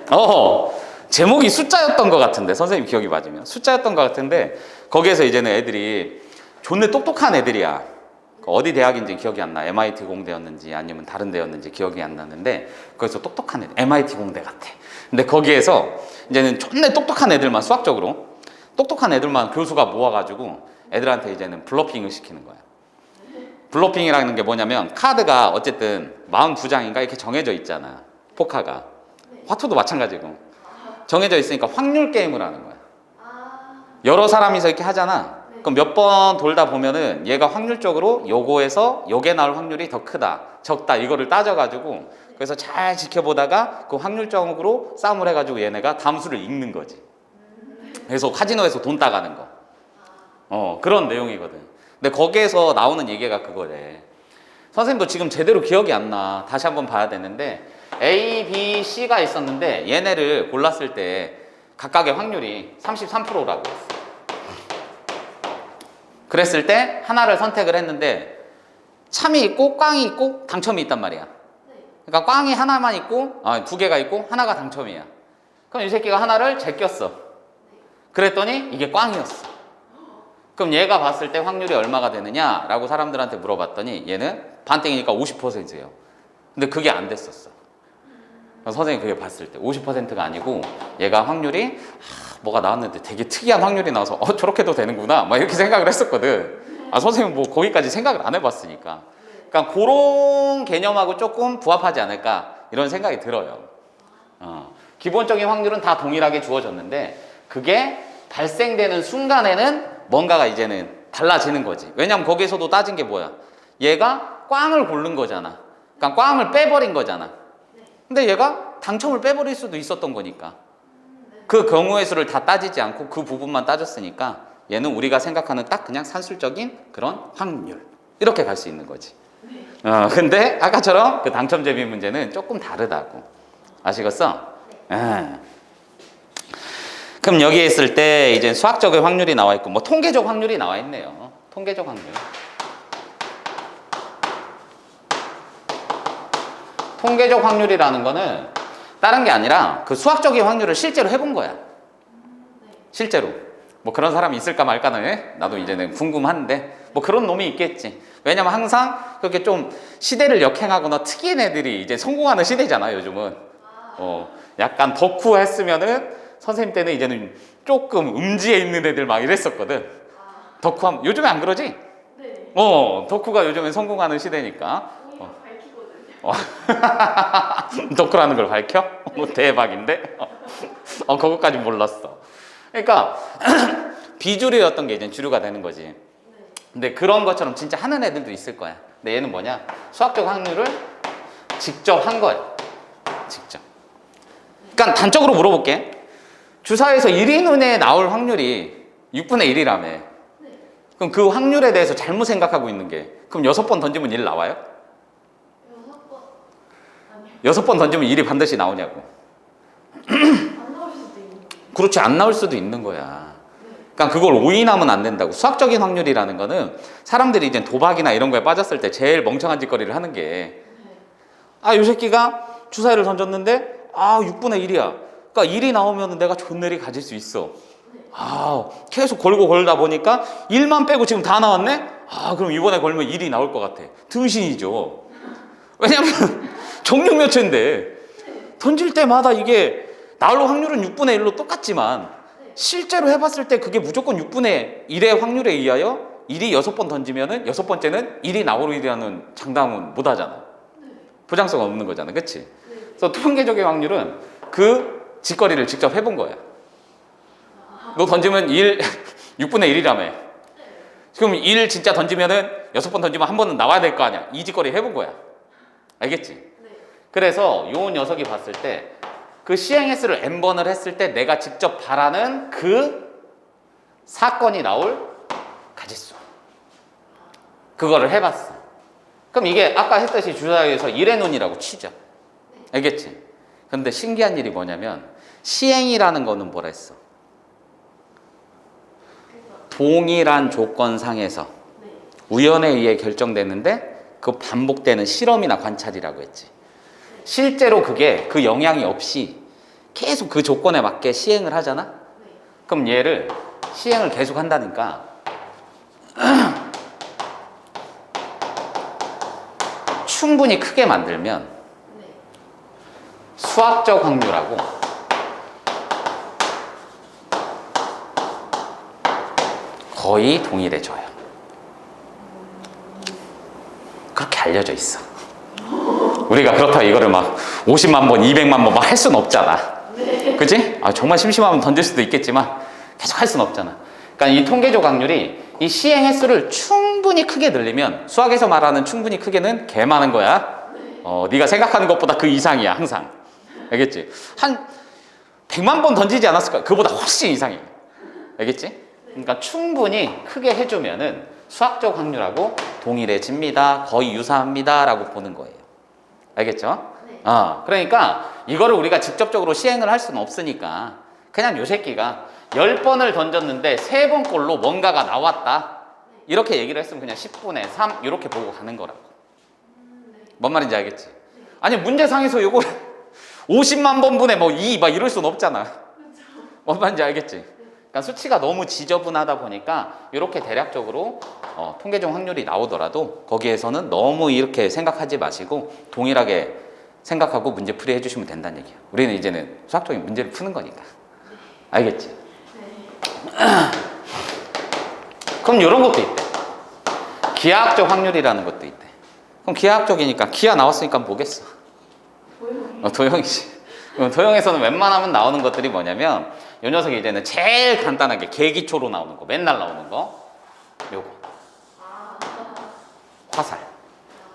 숫자요? 제목이 숫자였던 것 같은데 선생님 기억이 맞으면 숫자였던 것 같은데 거기에서 이제는 애들이 존나 똑똑한 애들이야. 어디 대학인지 기억이 안 나. MIT 공대였는지 아니면 다른 데였는지 기억이 안 나는데 거기서 똑똑한 애들, MIT 공대 같아. 근데 거기에서 이제는 존나 똑똑한 애들만 수학적으로 똑똑한 애들만 교수가 모아가지고 애들한테 이제는 블러핑을 시키는 거야. 블러핑이라는 게 뭐냐면 카드가 어쨌든 42장인가 이렇게 정해져 있잖아. 포카가. 화투도 마찬가지고. 정해져 있으니까 확률 게임을 하는 거야. 아, 여러 사람이서 이렇게 하잖아. 그럼 몇 번 돌다 보면은 얘가 확률적으로 요거에서 요게 나올 확률이 더 크다, 적다 이거를 따져가지고 그래서 잘 지켜보다가 그 확률적으로 싸움을 해가지고 얘네가 담수를 읽는 거지. 그래서 카지노에서 돈 따가는 거. 그런 내용이거든. 근데 거기에서 나오는 얘기가 그거래. 선생님도 지금 제대로 기억이 안 나. 다시 한번 봐야 되는데 A, B, C가 있었는데 얘네를 골랐을 때 각각의 확률이 33%라고 했어. 그랬을 때 하나를 선택을 했는데 참이 있고 꽝이 있고 당첨이 있단 말이야. 그러니까 꽝이 하나만 있고 두 개가 있고 하나가 당첨이야. 그럼 이 새끼가 하나를 제꼈어. 그랬더니 이게 꽝이었어. 그럼 얘가 봤을 때 확률이 얼마가 되느냐라고 사람들한테 물어봤더니 얘는 반땡이니까 50%예요. 근데 그게 안 됐었어. 선생님이 그게 봤을 때 50%가 아니고 얘가 확률이 뭐가 나왔는데 되게 특이한 확률이 나와서 저렇게도 되는구나 막 이렇게 생각을 했었거든. 선생님은 뭐 거기까지 생각을 안 해봤으니까. 그러니까 그런 개념하고 조금 부합하지 않을까 이런 생각이 들어요. 기본적인 확률은 다 동일하게 주어졌는데 그게 발생되는 순간에는 뭔가가 이제는 달라지는 거지. 왜냐면 거기에서도 따진 게 뭐야? 얘가 꽝을 고른 거잖아. 그러니까 꽝을 빼버린 거잖아. 근데 얘가 당첨을 빼버릴 수도 있었던 거니까. 그 경우의 수를 다 따지지 않고 그 부분만 따졌으니까 얘는 우리가 생각하는 딱 그냥 산술적인 그런 확률. 이렇게 갈 수 있는 거지. 근데 아까처럼 그 당첨 제비 문제는 조금 다르다고. 아시겠어? 그럼 여기에 있을 때 이제 수학적인 확률이 나와 있고 뭐 통계적 확률이 나와 있네요. 통계적 확률. 통계적 확률이라는 거는 다른 게 아니라 그 수학적인 확률을 실제로 해본 거야. 실제로. 뭐 그런 사람이 있을까 말까는 나도 이제는 궁금한데 뭐 그런 놈이 있겠지. 왜냐면 항상 그렇게 좀 시대를 역행하거나 특이한 애들이 이제 성공하는 시대잖아, 요즘은. 약간 덕후 했으면은 선생님 때는 이제는 조금 음지에 있는 애들 막 이랬었거든. 덕후하면 요즘에 안 그러지? 네. 덕후가 요즘에 성공하는 시대니까. 밝히거든요. 덕후라는 걸 밝혀? 대박인데? 그것까지 몰랐어. 그러니까 비주류였던 게 이제 주류가 되는 거지. 근데 그런 것처럼 진짜 하는 애들도 있을 거야. 근데 얘는 뭐냐? 수학적 확률을 직접 한 거야. 직접. 그러니까 단적으로 물어볼게. 주사에서 1인 운에 나올 확률이 6분의 1이라며. 그럼 그 확률에 대해서 잘못 생각하고 있는 게 그럼 6번 던지면 1 나와요? 6번 아니요. 6번 던지면 1이 반드시 나오냐고. 안 나올 수도 있는. 그렇지, 안 나올 수도 있는 거야. 그러니까 그걸 오인하면 안 된다고. 수학적인 확률이라는 거는 사람들이 이제 도박이나 이런 거에 빠졌을 때 제일 멍청한 짓거리를 하는 게 요 새끼가 주사위를 던졌는데 6분의 1이야. 그러니까 1이 나오면 내가 존내리 가질 수 있어. 계속 걸고 걸다 보니까 1만 빼고 지금 다 나왔네? 그럼 이번에 걸면 1이 나올 것 같아. 등신이죠. 왜냐면 정육면체인데 던질 때마다 이게 나올 확률은 6분의 1로 똑같지만 실제로 해봤을 때 그게 무조건 6분의 1의 확률에 의하여 1이 6번 던지면은 6번째는 1이 나오리라는 장담은 못 하잖아. 보장성 없는 거잖아. 그치? 그래서 통계적인 확률은 그 짓거리를 직접 해본 거야. 너 던지면 6분의 1이라며. 그럼 1 진짜 던지면은 6번 던지면 한 번은 나와야 될 거 아니야. 이 짓거리 해본 거야. 알겠지? 그래서 요 녀석이 봤을 때 그 시행 횟수를 n번을 했을 때 내가 직접 바라는 그 사건이 나올 가짓수. 그거를 해봤어. 그럼 이게 아까 했듯이 주사위에서 1의 눈이라고 치죠. 알겠지? 근데 신기한 일이 뭐냐면 시행이라는 거는 뭐라 했어? 동일한 조건상에서 우연에 의해 결정되는데 그 반복되는 실험이나 관찰이라고 했지. 실제로 그게 그 영향이 없이 계속 그 조건에 맞게 시행을 하잖아? 그럼 얘를 시행을 계속 한다니까 충분히 크게 만들면 수학적 확률하고 거의 동일해져요. 그렇게 알려져 있어. 우리가 그렇다고 이거를 막 50만 번, 200만 번 막 할 수는 없잖아. 그치? 정말 심심하면 던질 수도 있겠지만 계속 할 수는 없잖아. 그러니까 이 통계적 확률이 이 시행 횟수를 충분히 크게 늘리면 수학에서 말하는 충분히 크게는 개 많은 거야. 네가 생각하는 것보다 그 이상이야, 항상. 알겠지? 한 100만 번 던지지 않았을까? 그보다 훨씬 이상이야. 알겠지? 그러니까 충분히 크게 해주면은 수학적 확률하고 동일해집니다. 거의 유사합니다. 라고 보는 거예요. 알겠죠? 그러니까 이거를 우리가 직접적으로 시행을 할 수는 없으니까 그냥 요 새끼가 10번을 던졌는데 3번 꼴로 뭔가가 나왔다. 이렇게 얘기를 했으면 그냥 10분의 3 이렇게 보고 가는 거라고. 뭔 말인지 알겠지? 아니 문제상에서 이거 50만 번 분의 뭐 2 막 이럴 수는 없잖아. 뭔 말인지 알겠지? 그러니까 수치가 너무 지저분하다 보니까 이렇게 대략적으로 통계적 확률이 나오더라도 거기에서는 너무 이렇게 생각하지 마시고 동일하게 생각하고 문제 풀이 해주시면 된다는 얘기예요. 우리는 이제는 수학적인 문제를 푸는 거니까. 알겠지? 그럼 이런 것도 있대. 기하학적 확률이라는 것도 있대. 그럼 기하학적이니까 기하 나왔으니까 뭐겠어? 도형이지. 도형에서는 웬만하면 나오는 것들이 뭐냐면 이 녀석이 이제는 제일 간단하게 계기초로 나오는 거, 맨날 나오는 거 요거 화살.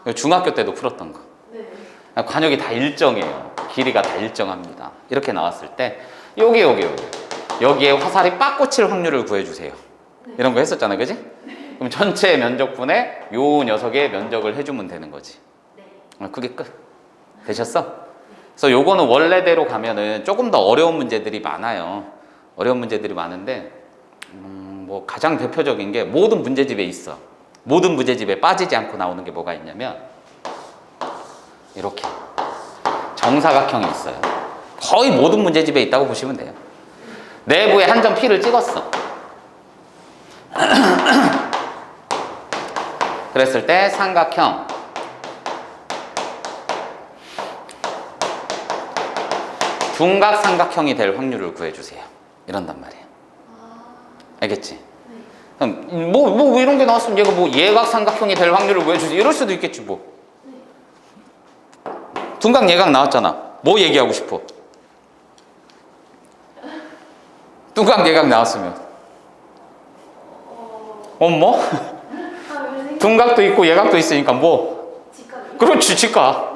이거 중학교 때도 풀었던 거. 관역이 다 일정해요. 길이가 다 일정합니다. 이렇게 나왔을 때 여기에 화살이 빡 꽂힐 확률을 구해주세요. 이런 거 했었잖아, 그지? 그럼 전체 면적분의 요 녀석의 면적을 해주면 되는 거지. 그게 끝. 되셨어? 그래서 요거는 원래대로 가면은 조금 더 어려운 문제들이 많아요. 어려운 문제들이 많은데 뭐 가장 대표적인 게 모든 문제집에 있어. 모든 문제집에 빠지지 않고 나오는 게 뭐가 있냐면 이렇게 정사각형이 있어요. 거의 모든 문제집에 있다고 보시면 돼요. 내부에 한 점 P를 찍었어. 그랬을 때 삼각형 둔각 삼각형이 될 확률을 구해주세요. 이런단 말이에요. 알겠지? 뭐 이런 게 나왔으면 얘가 뭐 예각 삼각형이 될 확률을 구해주세요. 이럴 수도 있겠지 뭐. 둔각 예각 나왔잖아. 뭐 얘기하고 싶어? 둔각 예각 나왔으면 뭐? 둔각도 있고 예각도 있으니까 뭐? 그렇지, 직각.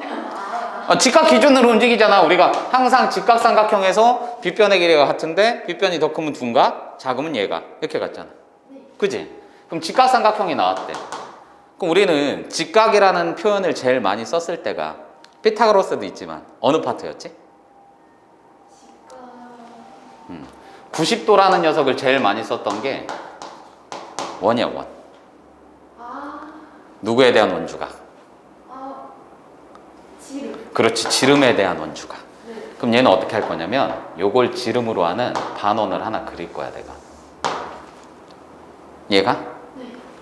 직각 기준으로 움직이잖아. 우리가 항상 직각 삼각형에서 빗변의 길이가 같은데 빗변이 더 크면 둔각, 작으면 예각 이렇게 갔잖아. 그지? 그럼 직각 삼각형이 나왔대. 그럼 우리는 직각이라는 표현을 제일 많이 썼을 때가 피타고라스도 있지만 어느 파트였지? 90도라는 녀석을 제일 많이 썼던 게 원이야, 원. 누구에 대한 원주각? 지름. 그렇지, 지름에 대한 원주각. 그럼 얘는 어떻게 할 거냐면 요걸 지름으로 하는 반원을 하나 그릴 거야, 내가. 얘가?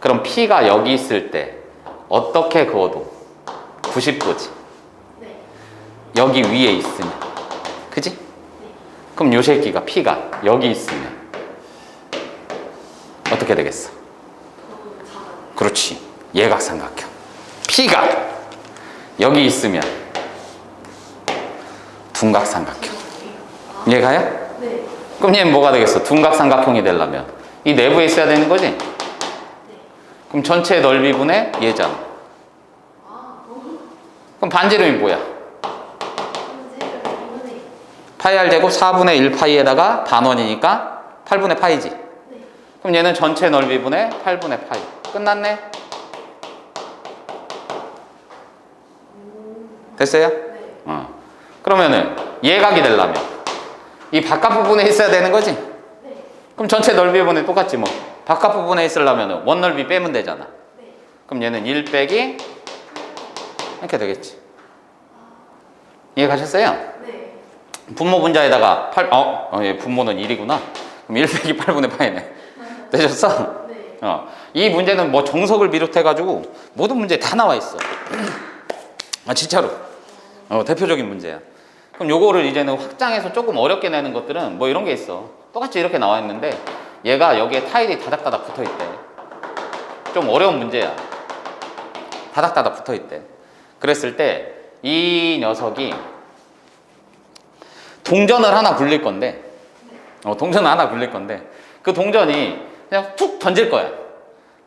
그럼 P가 여기 있을 때 어떻게 그어도 90도지. 여기 위에 있으면, 그지? 그럼 요 새끼가 P가 여기 있으면 어떻게 되겠어? 그렇지, 예각삼각형. P가 여기 있으면 둔각삼각형. 이해가요? 네. 그럼 얘는 뭐가 되겠어? 둔각삼각형이 되려면 이 내부에 있어야 되는 거지? 그럼 전체 넓이분의 얘잖아. 그럼 반지름이 뭐야? 파이 r 제곱 4분의 1 파이에다가 반원이니까 8분의 파이지. 그럼 얘는 전체 넓이분의 8분의 파이. 끝났네? 됐어요? 그러면은 예각이 되려면 이 바깥 부분에 있어야 되는 거지? 그럼 전체 넓이분의 똑같지 뭐. 바깥 부분에 있으려면 원 넓이 빼면 되잖아. 그럼 얘는 1 빼기 이렇게 되겠지. 이해가셨어요? 네. 분모 분자에다가 8, 예, 분모는 1이구나. 그럼 1 빼기 8분의 파이네. 되셨어? 네. 이 문제는 뭐 정석을 비롯해가지고 모든 문제에 다 나와 있어. 진짜로. 대표적인 문제야. 그럼 요거를 이제는 확장해서 조금 어렵게 내는 것들은 뭐 이런 게 있어. 똑같이 이렇게 나와 있는데 얘가 여기에 타일이 다닥다닥 붙어 있대. 좀 어려운 문제야. 다닥다닥 붙어 있대. 그랬을 때 이 녀석이 동전을 하나 굴릴 건데, 동전을 하나 굴릴 건데, 그 동전이 그냥 툭 던질 거야.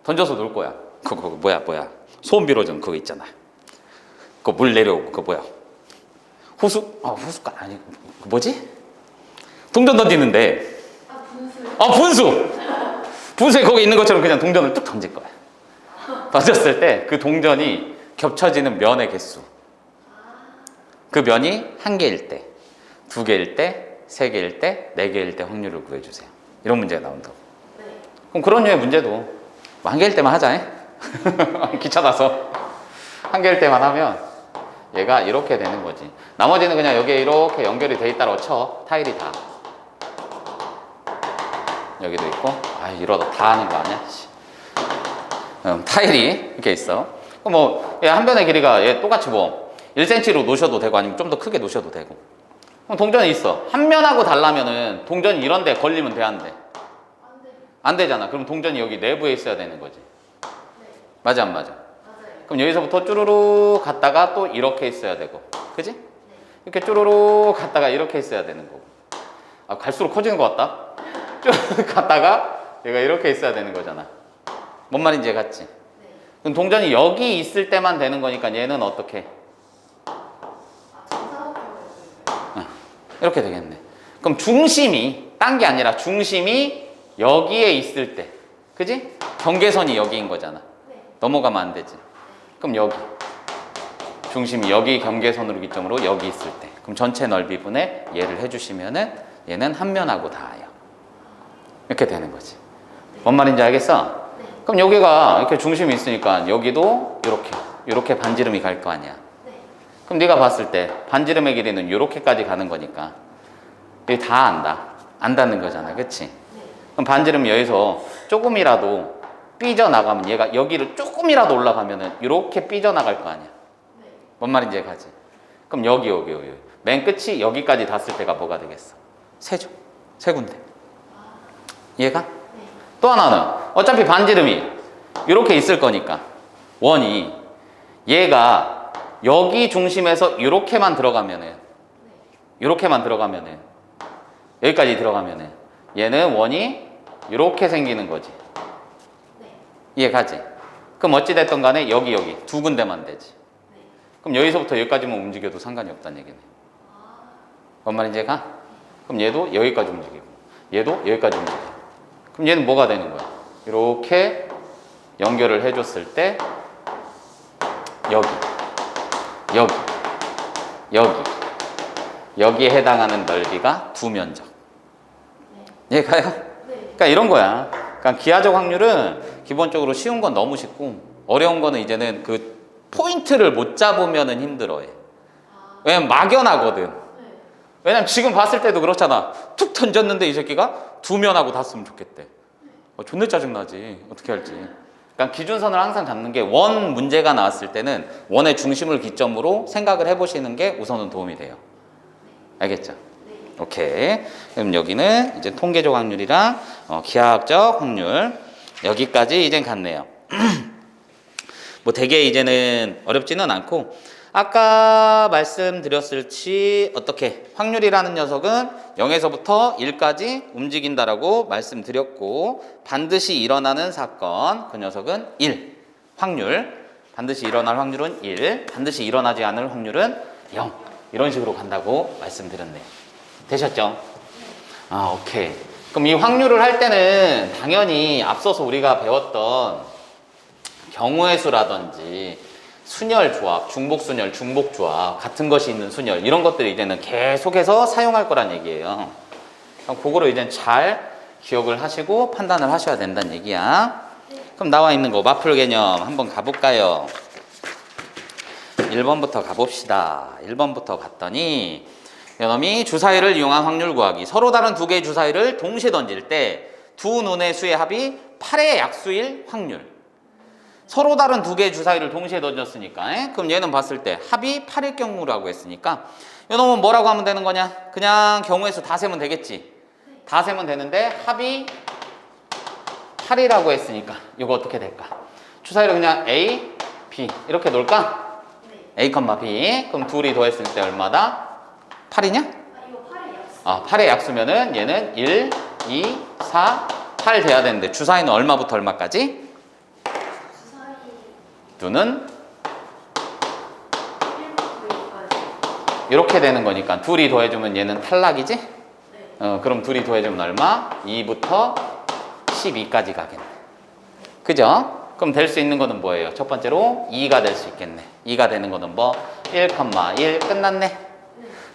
던져서 놀 거야. 그거 뭐야? 소음 비로전 그거 있잖아. 그거 물 내려오고 그거 뭐야? 호숫가 아니 뭐지? 동전 던지는데. 분수. 분수에 거기 있는 것처럼 그냥 동전을 뚝 던질 거야. 던졌을 때 그 동전이 겹쳐지는 면의 개수. 그 면이 1개일 때, 2개일 때, 3개일 때, 4개일 때 확률을 구해주세요. 이런 문제가 나온다고. 그럼 그런 류의 문제도 뭐 1개일 때만 하자. 귀찮아서 1개일 때만 하면 얘가 이렇게 되는 거지. 나머지는 그냥 여기에 이렇게 연결이 돼 있다고 쳐. 타일이 다. 여기도 있고. 아, 이러다 다 하는 거 아니야? 씨. 타일이 이렇게 있어. 그럼 뭐, 얘 한 변의 길이가 얘 똑같이 뭐 1cm로 놓으셔도 되고 아니면 좀 더 크게 놓으셔도 되고. 그럼 동전이 있어. 한 면하고 달라면은 동전이 이런 데 걸리면 돼, 안 돼? 안 돼. 안 되잖아. 그럼 동전이 여기 내부에 있어야 되는 거지. 네. 맞아, 안 맞아? 맞아요. 그럼 여기서부터 쭈루루 갔다가 또 이렇게 있어야 되고. 그지? 이렇게 쭈루루 갔다가 이렇게 있어야 되는 거고. 아, 갈수록 커지는 것 같다? 쭉 갔다가 얘가 이렇게 있어야 되는 거잖아. 뭔 말인지 이해갔지? 네. 그럼 동전이 여기 있을 때만 되는 거니까 얘는 어떻게? 아, 정사각형을 그릴까요? 이렇게 되겠네. 그럼 중심이, 딴 게 아니라 중심이 여기에 있을 때. 그지? 경계선이 여기인 거잖아. 네. 넘어가면 안 되지. 그럼 여기. 중심이 여기 경계선으로 기점으로 여기 있을 때. 그럼 전체 넓이분의 얘를 해주시면은 얘는 한 면하고 닿아요. 이렇게 되는 거지. 뭔 말인지 알겠어? 네. 그럼 여기가 이렇게 중심이 있으니까 여기도 이렇게 반지름이 갈 거 아니야. 네. 그럼 네가 봤을 때 반지름의 길이는 이렇게까지 가는 거니까 이게 다 안 닿는 거잖아. 그치? 네. 그럼 반지름이 여기서 조금이라도 삐져나가면 얘가 여기를 조금이라도 올라가면은 이렇게 삐져나갈 거 아니야. 네. 뭔 말인지 가지? 그럼 여기. 맨 끝이 여기까지 닿았을 때가 뭐가 되겠어? 세죠. 세 군데. 얘가? 네. 또 하나는 어차피 반지름이 이렇게 있을 거니까 원이 얘가 여기 중심에서 이렇게만 들어가면은 여기까지 들어가면은 얘는 원이 이렇게 생기는 거지. 네. 이해가지? 그럼 어찌됐든 간에 여기 두 군데만 되지. 네. 그럼 여기서부터 여기까지만 움직여도 상관이 없다는 얘기네. 뭔 말인지 가? 그럼 얘도 여기까지 움직이고 얘도 여기까지 움직이고 그럼 얘는 뭐가 되는 거야? 이렇게 연결을 해줬을 때 여기에 해당하는 넓이가 두 면적. 이해가요? 네. 그러니까 이런 거야. 그러니까 기하적 확률은 기본적으로 쉬운 건 너무 쉽고 어려운 거는 이제는 그 포인트를 못 잡으면은 힘들어해. 왜냐면 막연하거든. 네. 왜냐면 지금 봤을 때도 그렇잖아. 툭 던졌는데 이 새끼가 두 면하고 닿았으면 좋겠대. 존나 짜증나지. 어떻게 할지. 그러니까 기준선을 항상 잡는 게 원 문제가 나왔을 때는 원의 중심을 기점으로 생각을 해보시는 게 우선은 도움이 돼요. 알겠죠? 네. 오케이. 그럼 여기는 이제 통계적 확률이랑 기하학적 확률 여기까지 이젠 갔네요. 뭐 되게 이제는 어렵지는 않고 아까 말씀드렸을지 어떻게 확률이라는 녀석은 0에서부터 1까지 움직인다라고 말씀드렸고 반드시 일어나는 사건 그 녀석은 1 확률 반드시 일어날 확률은 1 반드시 일어나지 않을 확률은 0 이런 식으로 간다고 말씀드렸네요. 되셨죠? 아 오케이. 그럼 이 확률을 할 때는 당연히 앞서서 우리가 배웠던 경우의 수라든지 순열 조합, 중복 순열, 중복 조합 같은 것이 있는 순열 이런 것들을 이제는 계속해서 사용할 거란 얘기예요. 그럼 그거를 이제 잘 기억을 하시고 판단을 하셔야 된다는 얘기야. 그럼 나와 있는 거 마플 개념 한번 가볼까요? 1번부터 가봅시다. 1번부터 갔더니 요놈이 주사위를 이용한 확률 구하기. 서로 다른 두 개의 주사위를 동시에 던질 때 두 눈의 수의 합이 8의 약수일 확률. 서로 다른 두 개의 주사위를 동시에 던졌으니까 그럼 얘는 봤을 때 합이 8일 경우라고 했으니까 요놈은 뭐라고 하면 되는 거냐? 그냥 경우의 수 다 세면 되겠지. 다 세면 되는데 합이 8이라고 했으니까 이거 어떻게 될까? 주사위를 그냥 A, B 이렇게 놓을까? 네. A, B 그럼 둘이 더했을 때 얼마다? 8이냐? 아, 이거 8의 약수. 아, 8의 약수면은 얘는 1, 2, 4, 8 돼야 되는데 주사위는 얼마부터 얼마까지? 주사위 두는 1부터 2까지. 이렇게 되는 거니까 둘이 더해주면 얘는 탈락이지? 네. 그럼 둘이 더해주면 얼마? 2부터 12까지 가겠네. 그죠? 그럼 될 수 있는 거는 뭐예요? 첫 번째로 2가 될 수 있겠네. 2가 되는 거는 뭐? 1,1 끝났네. 네.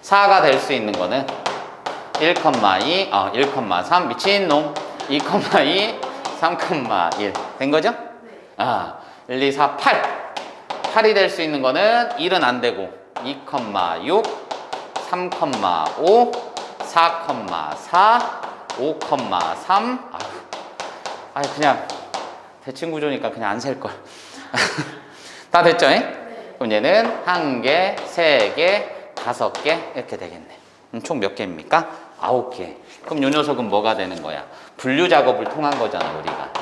4가 될 수 있는 거는 1,2, 1,3 미친놈 2,2, 3,1 된 거죠? 네. 1, 2, 4, 8 8이 될 수 있는 거는 1은 안 되고 2,6 3,5 4,4 5,3. 아유, 그냥 대칭 구조니까 그냥 안 셀 걸. 다 됐죠? 네. 그럼 얘는 1개, 3개, 5개 이렇게 되겠네. 그럼 총 몇 개입니까? 9개. 그럼 요 녀석은 뭐가 되는 거야? 분류 작업을 통한 거잖아, 우리가.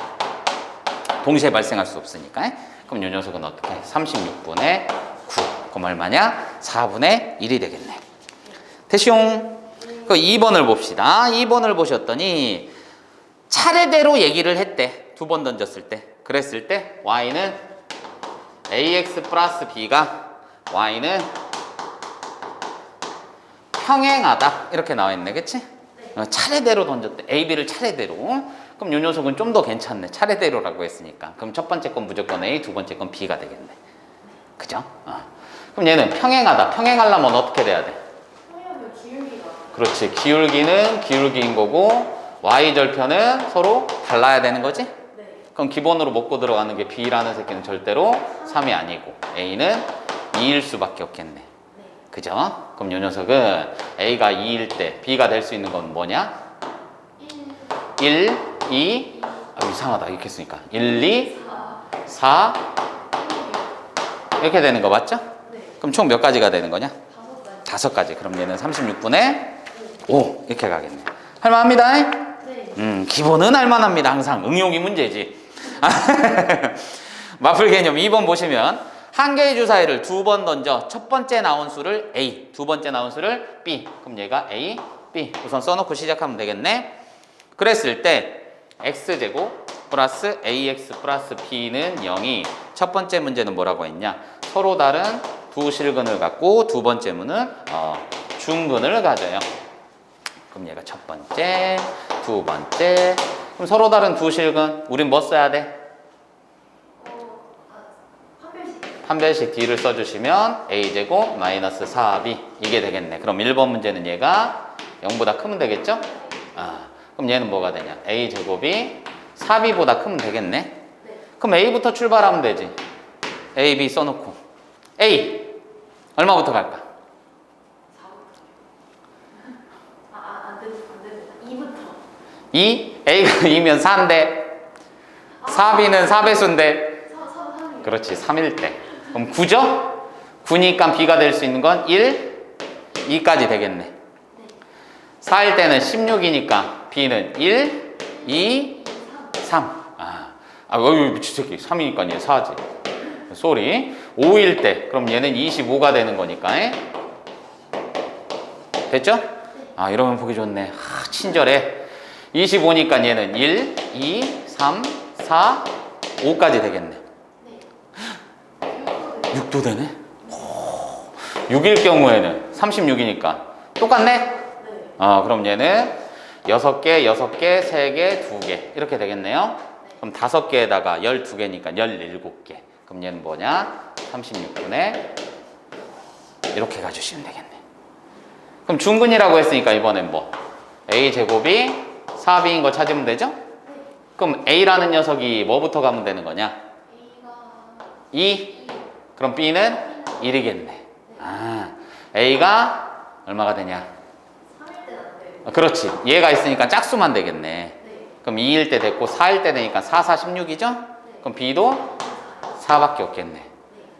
동시에 발생할 수 없으니까. 그럼 요 녀석은 어떻게? 36분의 9. 그럼 얼마냐? 4분의 1이 되겠네. 됐쇼? 그 2번을 봅시다. 2번을 보셨더니 차례대로 얘기를 했대. 2번 던졌을 때. 그랬을 때 y는 ax 플러스 b가 y는 평행하다 이렇게 나와 있네. 그치? 차례대로 던졌대. a, b를 차례대로. 그럼 요 녀석은 좀 더 괜찮네. 차례대로라고 했으니까. 그럼 첫 번째 건 무조건 a, 두 번째 건 b가 되겠네. 그죠? 그럼 얘는 평행하다. 평행하려면 어떻게 돼야 돼? 평형은 기울기가. 그렇지. 기울기는 기울기인 거고 y절편은 서로 달라야 되는 거지? 네. 그럼 기본으로 먹고 들어가는 게 b라는 새끼는 절대로 3이 아니고 a는 2일 수밖에 없겠네. 네. 그죠? 그럼 요 녀석은 a가 2일 때 b가 될 수 있는 건 뭐냐? 1, 2, 이상하다 이렇게 쓰니까 1, 2, 4 이렇게 되는 거 맞죠? 네. 그럼 총 몇 가지가 되는 거냐? 5가지. 5가지. 그럼 얘는 36분의 5 이렇게 가겠네. 할만합니다. 네. 기본은 할만합니다. 항상 응용이 문제지. 마플 개념 2번 보시면 한 개의 주사위를 2번 던져 첫 번째 나온 수를 A, 두 번째 나온 수를 B. 그럼 얘가 A, B. 우선 써놓고 시작하면 되겠네. 그랬을 때 x제곱 플러스 ax 플러스 b는 0이 첫 번째 문제는 뭐라고 했냐? 서로 다른 두 실근을 갖고 두 번째 문은 중근을 가져요. 그럼 얘가 첫 번째, 두 번째. 그럼 서로 다른 두 실근 우린 뭐 써야 돼? 판별식. 판별식 D를 써주시면 a제곱 마이너스 4b 이게 되겠네. 그럼 1번 문제는 얘가 0보다 크면 되겠죠? 그럼 얘는 뭐가 되냐? a제곱이 4b보다 크면 되겠네. 네. 그럼 a부터 출발하면 되지. a, b 써놓고 a 얼마부터 갈까? 4부터. 안 됩니다. 2부터. 2? a가 2면 4인데 4b는 4배수인데 3. 그렇지 3일 때 그럼 9죠? 9니까 b가 될 수 있는 건 1, 2까지 되겠네. 4일 때는 16이니까 b는 1, 2, 3. 어휴 미친 새끼 3이니까 얘 4지. 쏘리. 5일 때 그럼 얘는 25가 되는 거니까. 됐죠? 이러면 보기 좋네. 친절해. 25니까 얘는 1, 2, 3, 4, 5까지 되겠네. 6도 되네? 6일 경우에는 36이니까 똑같네? 네. 그럼 얘는 6개, 6개, 3개, 2개 이렇게 되겠네요. 그럼 5개에다가 12개니까 17개. 그럼 얘는 뭐냐? 36분의 이렇게 가주시면 되겠네. 그럼 중근이라고 했으니까 이번엔 뭐? a제곱이 4b인 거 찾으면 되죠? 그럼 a라는 녀석이 뭐부터 가면 되는 거냐? 2? 그럼 b는 1이겠네. a가 얼마가 되냐? 3일 때는 안 돼요. 그렇지. 얘가 있으니까 짝수만 되겠네. 네. 그럼 2일 때 됐고 4일 때 되니까 4, 4, 16이죠? 그럼 b도 4밖에 없겠네.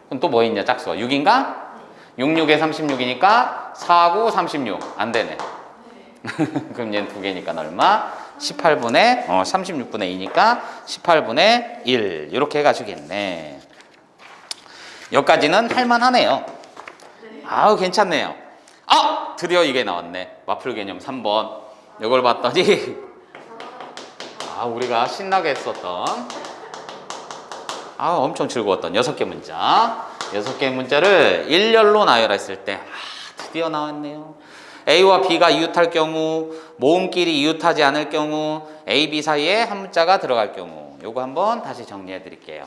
그럼 또 뭐 있냐 짝수가? 6인가? 6, 6에 36이니까 4, 9, 36. 안 되네. 그럼 얘는 2개니까 얼마? 18분의 36분의 2니까 18분의 1 이렇게 해가지겠네. 여기까지는 할만하네요. 괜찮네요. 드디어 이게 나왔네. 마플 개념 3번. 이걸 봤더니 우리가 신나게 했었던 엄청 즐거웠던 6개 문자. 6개 문자를 일렬로 나열했을 때 드디어 나왔네요. A와 B가 이웃할 경우, 모음끼리 이웃하지 않을 경우, A, B 사이에 한 문자가 들어갈 경우 요거 한번 다시 정리해 드릴게요.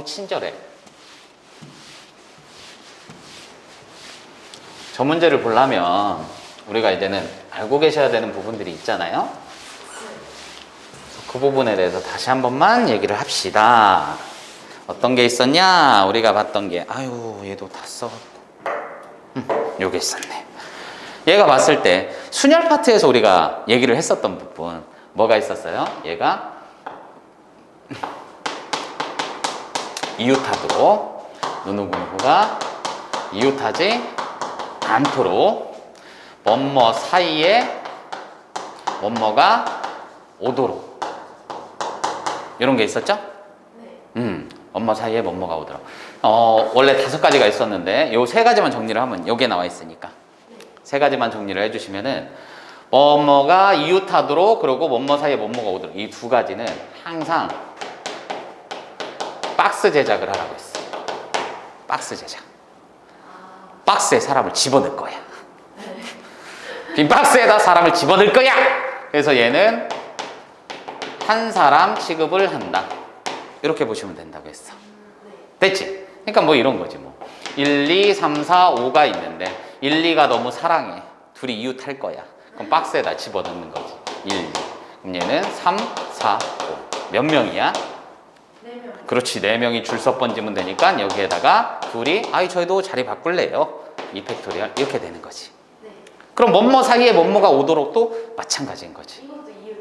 친절해. 저 문제를 보려면 우리가 이제는 알고 계셔야 되는 부분들이 있잖아요. 그 부분에 대해서 다시 한 번만 얘기를 합시다. 어떤 게 있었냐? 우리가 봤던 게 얘도 다 써갖고 요게 있었네. 얘가 봤을 때 순열 파트에서 우리가 얘기를 했었던 부분 뭐가 있었어요? 얘가 이웃하도록 누누구누구가 이웃하지 않도록 뭐뭐 사이에 뭐뭐가 오도록 이런 게 있었죠? 뭐뭐 사이에 뭐뭐가 오도록 원래 5가지가 있었는데 요 3가지만 정리를 하면 여기에 나와 있으니까 3가지만 정리를 해주시면은 뭐뭐가 이웃하도록 그리고 뭐뭐 사이에 뭐뭐가 오도록 이 2가지는 항상 박스 제작을 하라고 했어. 박스 제작. 박스에 사람을 집어넣을 거야. 빈 박스에다 사람을 집어넣을 거야. 그래서 얘는 한 사람 취급을 한다. 이렇게 보시면 된다고 했어. 됐지? 그러니까 뭐 이런 거지 뭐. 1, 2, 3, 4, 5가 있는데 1, 2가 너무 사랑해. 둘이 이웃할 거야. 그럼 박스에다 집어넣는 거지. 1, 2. 그럼 얘는 3, 4, 5. 몇 명이야? 4명. 그렇지. 4명이 줄서 번지면 되니까 여기에다가 둘이 아이 저희도 자리 바꿀래요. 이 팩토리얼 이렇게 되는 거지. 네. 그럼 뭐뭐 사이에 뭐뭐가 오도록도 마찬가지인 거지. 이것도 이웃하는.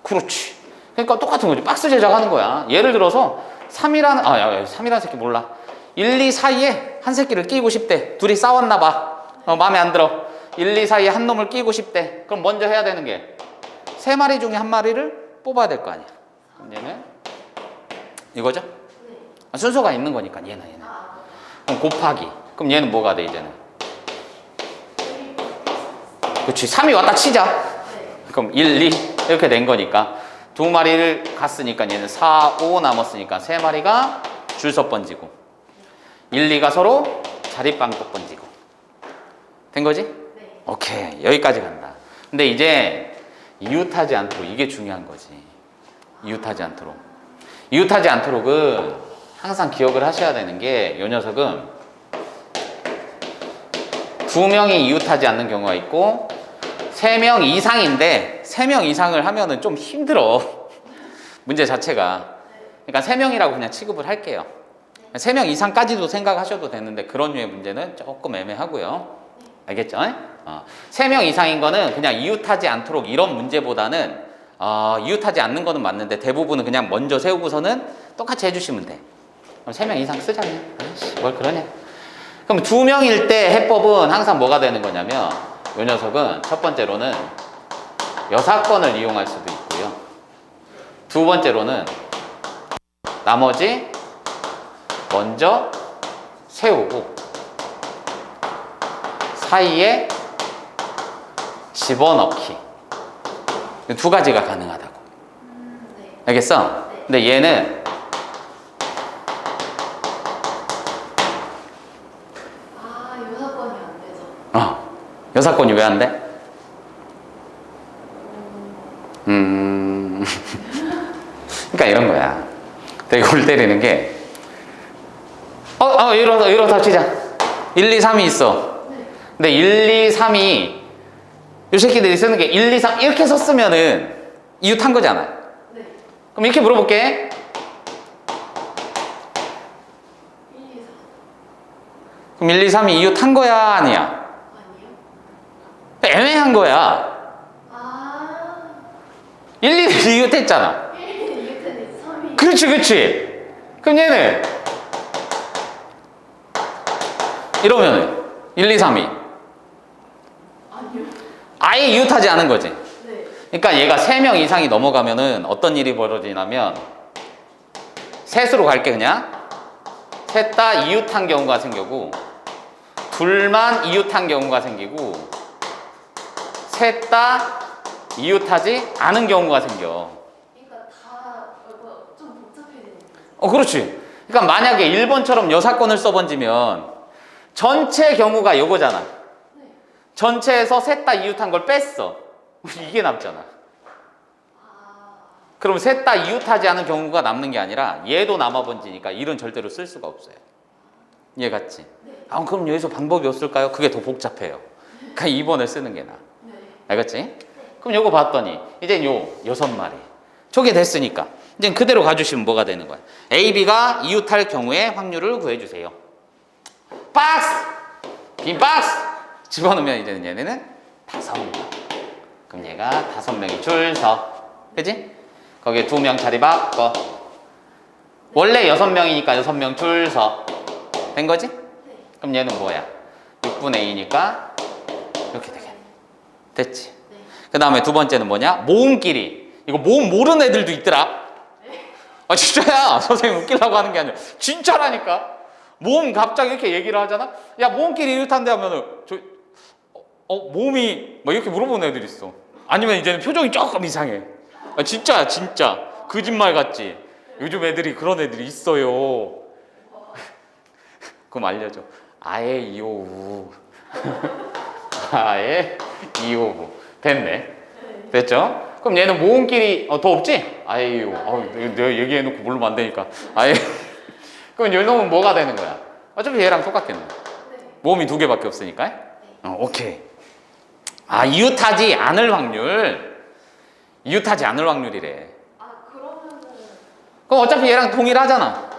그렇지. 그러니까 똑같은 거지. 박스 제작하는 거야. 예를 들어서 3이라는 야, 3이라는 새끼 몰라. 1, 2 사이에 한 새끼를 끼고 싶대. 둘이 싸웠나 봐. 마음에 안 들어. 1, 2 사이에 한 놈을 끼고 싶대. 그럼 먼저 해야 되는 게 3마리 중에 한 마리를 뽑아야 될 거 아니야. 그럼 얘는 이거죠? 네. 순서가 있는 거니까 얘는. 그럼 곱하기. 그럼 얘는 뭐가 돼 이제는? 그렇지. 3이 왔다 치자. 네. 그럼 1, 2 이렇게 된 거니까 2마리를 갔으니까 얘는 4, 5 남았으니까 3마리가 줄서 번지고 1, 2가 서로 자립방법 번지고 된 거지? 네. 오케이. 여기까지 간다. 근데 이제 이웃하지 않도록 이게 중요한 거지. 이웃하지 않도록. 이웃하지 않도록은 항상 기억을 하셔야 되는 게 이 녀석은 2명이 이웃하지 않는 경우가 있고 3명 이상인데 3명 이상을 하면은 좀 힘들어. 문제 자체가. 그러니까 3명이라고 그냥 취급을 할게요. 3명 이상까지도 생각하셔도 되는데 그런 류의 문제는 조금 애매하고요. 알겠죠? 3명 이상인 거는 그냥 이웃하지 않도록 이런 문제보다는 이웃하지 않는 거는 맞는데 대부분은 그냥 먼저 세우고서는 똑같이 해주시면 돼. 그럼 3명 이상 쓰자며. 아이씨, 뭘 그러냐. 그럼 2명일 때 해법은 항상 뭐가 되는 거냐면 이 녀석은 첫 번째로는 여사건을 이용할 수도 있고요. 두 번째로는 나머지 먼저 세우고 사이에 집어넣기. 2가지가 가능하다고. 네. 알겠어? 근데 얘는 요사건이 안 되죠. 여사건이 왜 안 돼? 그러니까 이런 거야. 되게 골 때리는 게 이러다 치자. 1, 2, 3이 있어. 네. 근데 1, 2, 3이 이 새끼들이 쓰는 게 1, 2, 3 이렇게 썼으면은 이웃한 거잖아. 네. 그럼 이렇게 물어볼게. 1, 2, 4. 그럼 1, 2, 3이 이웃한 거야 아니야? 아니요. 애매한 거야. 1, 2는 이웃했잖아. 1, 2는 이웃했는데 3이. 그렇지. 그럼 얘는 이러면은 1, 2, 3이 아니요. 아예 이웃하지 않은 거지. 네. 그러니까 얘가 3명 이상이 넘어가면은 어떤 일이 벌어지냐면 셋으로 갈게 그냥. 셋 다 이웃한 경우가 생기고 둘만 이웃한 경우가 생기고 셋 다 이웃하지 않은 경우가 생겨. 그러니까 다 좀 복잡해지는 거죠. 그렇지. 그러니까 만약에 1번처럼 여사건을 써번지면 전체 경우가 요거잖아. 네. 전체에서 셋 다 이웃한 걸 뺐어. 이게 남잖아. 그럼 셋 다 이웃하지 않은 경우가 남는 게 아니라 얘도 남아번지니까 일은 절대로 쓸 수가 없어요. 이해 갔지? 네. 그럼 여기서 방법이 없을까요? 그게 더 복잡해요. 그러니까 2번을 쓰는 게 나아. 네. 알겠지? 그럼 요거 봤더니 이제 요 6마리 저게 됐으니까 이제 그대로 가주시면 뭐가 되는 거야? A, B가 이웃할 경우의 확률을 구해주세요. 박스! 빈 박스! 집어넣으면 이제는 얘네는 5명. 그럼 얘가 5명이 줄 서. 그지? 거기에 2명 자리 바꿔. 원래 6명이니까 6명 줄 서. 된 거지? 그럼 얘는 뭐야? 6분의 2니까 이렇게 되겠네. 됐지? 그 다음에 두 번째는 뭐냐? 모음끼리. 이거 모음 모르는 애들도 있더라. 아 진짜야. 선생님 웃기려고 하는 게 아니라 진짜라니까. 모음 갑자기 이렇게 얘기를 하잖아. 야 모음끼리 이렇단데 하면은 모음이 막 이렇게 물어보는 애들 있어. 아니면 이제는 표정이 조금 이상해. 아 진짜야 진짜. 거짓말 같지. 요즘 애들이 그런 애들이 있어요. 그럼 알려줘. 아예 이오우. 아예 이오우. 됐네. 됐죠? 그럼 얘는 모음끼리 더 없지? 아예 이오우. 내가 얘기해놓고 모르면 안 되니까. 아예. 그럼 얘는 뭐가 되는 거야? 어차피 얘랑 똑같겠네. 모음이 2개밖에 없으니까. 오케이. 이웃하지 않을 확률. 이웃하지 않을 확률이래. 그러면은 그럼 어차피 얘랑 동일하잖아.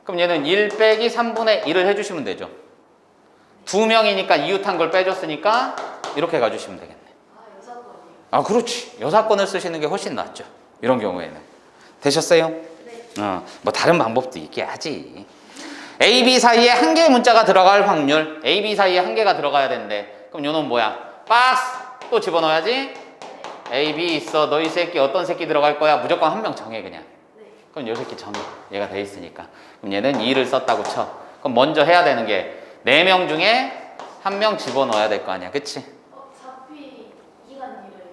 그럼 얘는 1 빼기 3분의 1을 해주시면 되죠. 2명이니까 이웃한 걸 빼줬으니까 이렇게 가주시면 되겠네. 여사건이요? 그렇지. 여사건을 쓰시는 게 훨씬 낫죠. 이런 경우에는. 되셨어요? 네. 뭐 다른 방법도 있게 하지. A, B 사이에 한 개의 문자가 들어갈 확률. A, B 사이에 한 개가 들어가야 되는데 그럼 요놈 뭐야? 박스 또 집어넣어야지. A, B 있어. 너희 새끼 어떤 새끼 들어갈 거야? 무조건 한 명 정해 그냥. 그럼 요 새끼 정해. 얘가 돼 있으니까. 그럼 얘는 2를 썼다고 쳐. 그럼 먼저 해야 되는 게 4명 중에 1명 집어넣어야 될 거 아니야. 그치? 잡히 이간 일을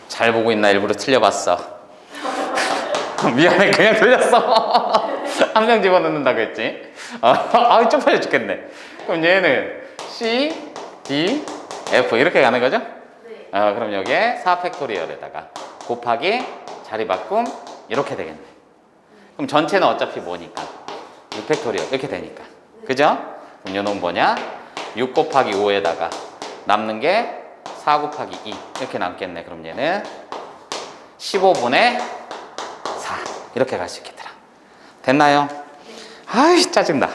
잘 보고 있나? 일부러 틀려봤어. 미안해 그냥 틀렸어. 1명 집어넣는다고 했지. 쪽팔려 죽겠네. 그럼 얘는 C, D, F 이렇게 가는 거죠? 네. 그럼 여기에 4팩토리얼에다가 곱하기 자리 바꿈 이렇게 되겠네. 그럼 전체는 어차피 뭐니까 6팩토리얼 이렇게 되니까. 그죠? 그럼 요놈 뭐냐? 6 곱하기 5에다가 남는 게 4 곱하기 2 이렇게 남겠네. 그럼 얘는 15분의 4 이렇게 갈 수 있겠더라. 됐나요? 아이 짜증나.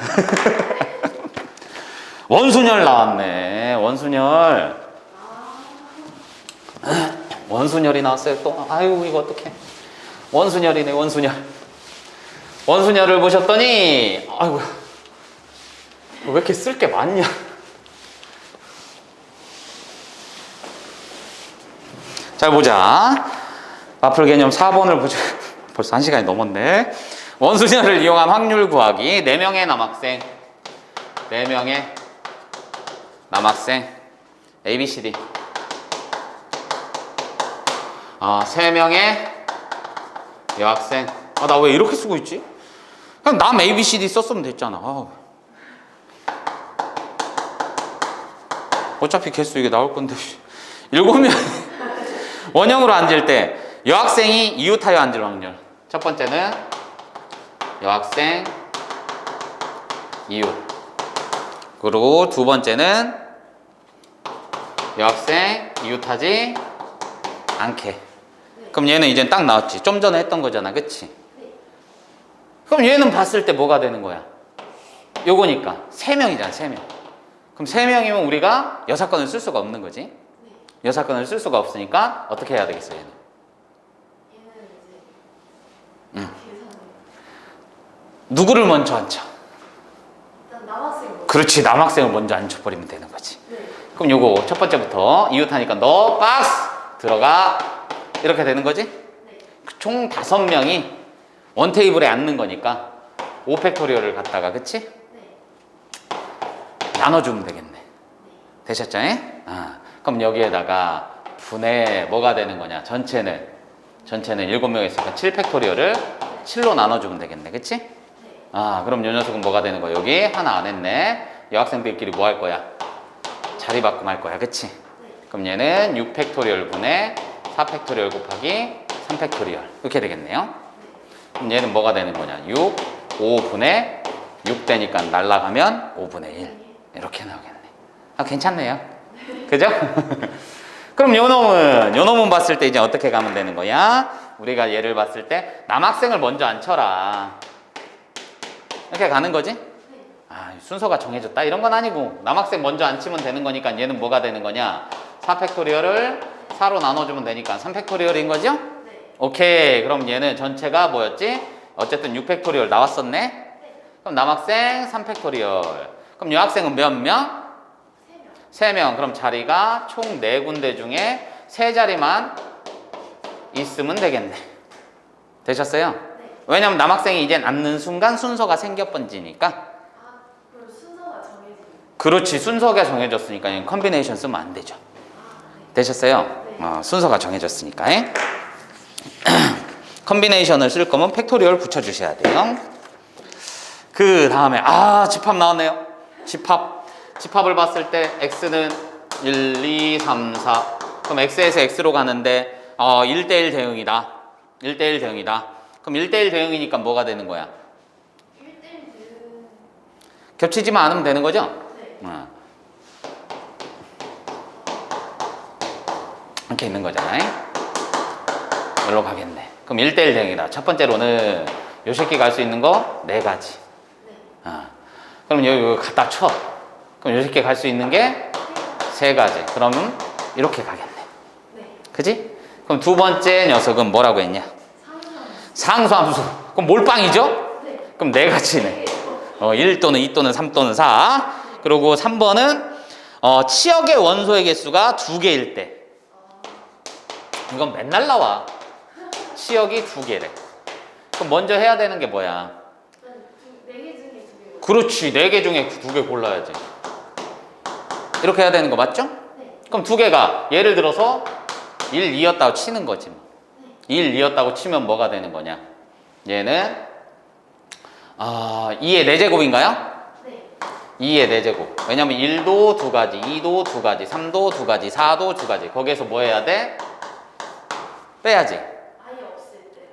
원순열 나왔네. 원순열이 나왔어요 또. 아유 이거 어떡해. 원순열이네. 원순열을 보셨더니 아이고 왜 이렇게 쓸 게 많냐. 잘 보자. 마플 개념 4번을 보자. 벌써 1시간이 넘었네. 원순열을 이용한 확률 구하기. 4명의 남학생 A, B, C, D. 3명의 여학생. 나 왜 이렇게 쓰고 있지? 그냥 남 A, B, C, D 썼으면 됐잖아. 어차피 개수 이게 나올 건데. 7명 원형으로 앉을 때 여학생이 이웃하여 앉을 확률. 첫 번째는 여학생 이웃. 그리고 두 번째는 여학생 이웃하지 않게. 그럼 얘는 이제 딱 나왔지. 좀 전에 했던 거잖아. 그치? 그럼 얘는 봤을 때 뭐가 되는 거야? 요거니까 3명이잖아. 3명. 그럼 3명이면 우리가 여사건을 쓸 수가 없는 거지. 여사건을 쓸 수가 없으니까 어떻게 해야 되겠어 얘는? 얘는 이제 계산을 누구를 먼저 앉혀? 일단 남학생 그렇지. 남학생을 먼저 앉혀버리면 되는 거지. 네. 그럼 요거 첫 번째부터 이웃하니까 너 박스 들어가 이렇게 되는 거지? 네. 총 5명이 원 테이블에 앉는 거니까 5팩토리얼을 갖다가 그치? 네. 나눠주면 되겠네. 되셨죠? 그럼 여기에다가 분의 뭐가 되는 거냐? 전체는 7명 있으니까 7팩토리얼을 7로 나눠주면 되겠네. 그치? 네. 그럼 요 녀석은 뭐가 되는 거야? 여기 하나 안 했네. 여학생들끼리 뭐 할 거야? 자리 바꿈 할 거야. 그치? 네. 그럼 얘는 6팩토리얼 분의 4팩토리얼 곱하기 3팩토리얼 이렇게 되겠네요. 그럼 얘는 뭐가 되는 거냐? 6, 5분의 6 되니까 날라가면 5분의 1 이렇게 나오겠네. 괜찮네요. 그죠? 그럼 요 놈은 봤을 때 이제 어떻게 가면 되는 거야? 우리가 얘를 봤을 때 남학생을 먼저 앉혀라 이렇게 가는 거지? 순서가 정해졌다 이런 건 아니고 남학생 먼저 안 치면 되는 거니까 얘는 뭐가 되는 거냐 4팩토리얼을 4로 나눠주면 되니까 3팩토리얼인 거죠? 네. 오케이. 그럼 얘는 전체가 뭐였지? 어쨌든 6팩토리얼 나왔었네? 그럼 남학생 3팩토리얼. 그럼 여학생은 몇 명? 3명. 3명. 그럼 자리가 총 4군데 중에 3자리만 있으면 되겠네. 되셨어요? 네. 왜냐면 남학생이 이젠 앉는 순간 순서가 생겨번지니까. 아, 그럼 순서가 정해지는. 그렇지. 순서가 정해졌으니까 얘는 컨비네이션 쓰면 안 되죠. 되셨어요? 네. 순서가 정해졌으니까. 컨비네이션을 쓸 거면 팩토리얼 붙여주셔야 돼요. 그 다음에 집합 나왔네요. 집합을 봤을 때 x는 1, 2, 3, 4. 그럼 x에서 x로 가는데 1대1 대응이다. 1대1 대응이다. 그럼 1대1 대응이니까 뭐가 되는 거야? 1대1 대응. 겹치지만 않으면 되는 거죠? 네. 이렇게 있는 거잖아요. 여기로 가겠네. 그럼 1대1 대응이다. 첫 번째로는 요 새끼 갈 수 있는 거 4가지. 네. 그럼 여기 갖다 쳐. 그럼 요 새끼 갈 수 있는 게 3가지. 그러면 이렇게 가겠네. 네. 그지? 그럼 두 번째 녀석은 뭐라고 했냐? 상수함수. 상수함수. 그럼 몰빵이죠? 네. 그럼 4가지네. 네. 1 또는 2 또는 3 또는 4. 그리고 3번은 치역의 원소의 개수가 2개일 때. 이건 맨날 나와. 치역이 2개래. 그럼 먼저 해야 되는 게 뭐야? 4개 중에 2개. 그렇지. 4개 중에 2개 골라야지. 이렇게 해야 되는 거 맞죠? 네. 그럼 2개가 예를 들어서 1, 2였다고 치는 거지. 뭐. 1, 2였다고 치면 뭐가 되는 거냐? 얘는 2의 4제곱인가요? 네. 2의 4제곱. 왜냐면 1도 2가지, 2도 2가지, 3도 2가지, 4도 2가지. 거기에서 뭐 해야 돼? 빼야지. 아예 없을 때요.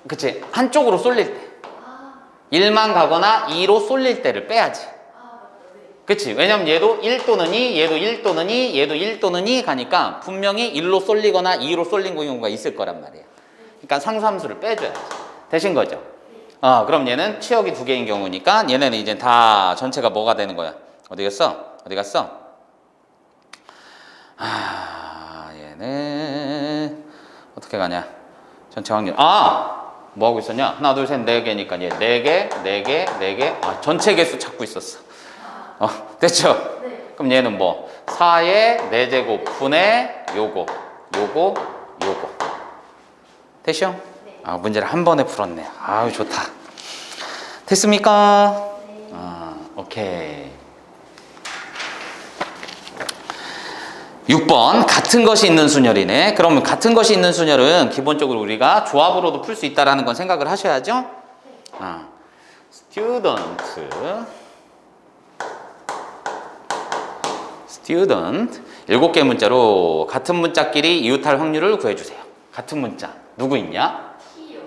그치? 한쪽으로 쏠릴 때. 아, 1만 가거나 2로 쏠릴 때를 빼야지. 맞다. 네. 그치? 왜냐면 얘도 1 또는 2, 얘도 1 또는 2, 얘도 1 또는 2 가니까 분명히 1로 쏠리거나 2로 쏠린 경우가 있을 거란 말이에요. 그러니까 상수함수를 빼줘야지. 되신 거죠? 그럼 얘는 치역이 2개인 경우니까 얘네는 이제 다 전체가 뭐가 되는 거야? 어디 갔어? 어디 갔어? 얘는 어떻게 가냐? 전체 확률. 뭐 하고 있었냐? 하나, 둘, 셋, 4개니까 얘 4개, 4개, 4개. 전체 개수 찾고 있었어. 됐죠? 네. 그럼 얘는 뭐? 4의 4제곱 분의 요거. 됐죠? 네. 문제를 한 번에 풀었네. 좋다. 됐습니까? 네. 오케이. 6번 같은 것이 있는 순열이네. 그러면 같은 것이 있는 순열은 기본적으로 우리가 조합으로도 풀 수 있다라는 건 생각을 하셔야죠. student 7개 문자로 같은 문자끼리 이웃할 확률을 구해주세요. 같은 문자 누구 있냐? T요.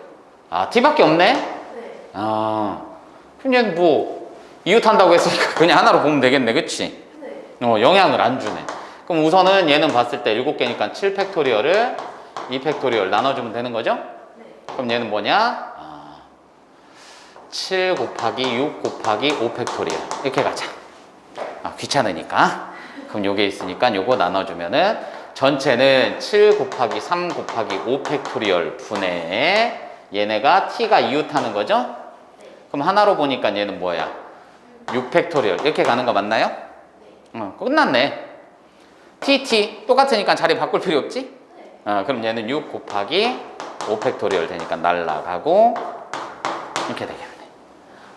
T밖에 없네? 네. 그럼 얘는 뭐 이웃한다고 했으니까 그냥 하나로 보면 되겠네. 그치? 네. 영향을 안 주네. 그럼 우선은 얘는 봤을 때 7개니까 7팩토리얼을 2팩토리얼 나눠주면 되는 거죠? 네. 그럼 얘는 뭐냐? 7 곱하기 6 곱하기 5팩토리얼 이렇게 가자. 귀찮으니까. 그럼 요게 있으니까 요거 나눠주면은 전체는 7 곱하기 3 곱하기 5팩토리얼 분의 얘네가 t가 이웃하는 거죠? 네. 그럼 하나로 보니까 얘는 뭐야? 6팩토리얼 이렇게 가는 거 맞나요? 네. 끝났네. t 똑같으니까 자리 바꿀 필요 없지? 네. 그럼 얘는 6 곱하기 5팩토리얼 되니까 날라가고 이렇게 되겠네.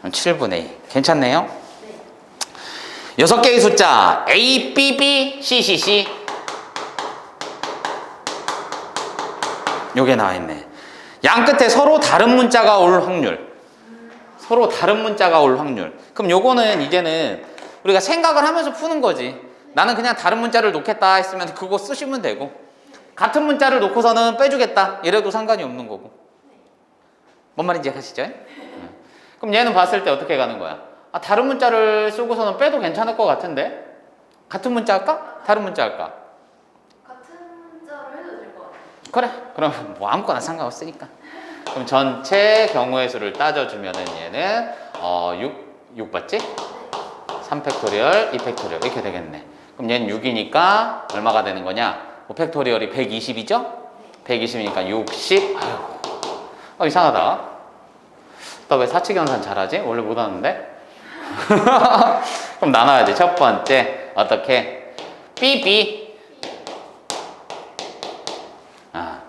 7분의 2 괜찮네요? 네. 6개의 숫자 A, B, B, C, C, C 요게 나와있네. 양 끝에 서로 다른 문자가 올 확률. 서로 다른 문자가 올 확률. 그럼 요거는 이제는 우리가 생각을 하면서 푸는 거지. 나는 그냥 다른 문자를 놓겠다 했으면 그거 쓰시면 되고, 같은 문자를 놓고서는 빼주겠다 이래도 상관이 없는 거고. 뭔 말인지 아시죠? 그럼 얘는 봤을 때 어떻게 가는 거야? 다른 문자를 쓰고서는 빼도 괜찮을 것 같은데? 같은 문자 할까? 다른 문자 할까? 같은 문자로 해도 될 것 같아요. 그래. 그럼 뭐 아무거나 상관없으니까. 그럼 전체 경우의 수를 따져주면은 얘는 6 맞지? 3팩토리얼 2팩토리얼 이렇게 되겠네. 그럼 얘는 6이니까 얼마가 되는 거냐? 5팩토리얼이 120이죠? 120이니까 60. 아유, 이상하다. 나 왜 사칙연산 잘하지? 원래 못하는데? 그럼 나눠야지. 첫 번째 어떻게? BB.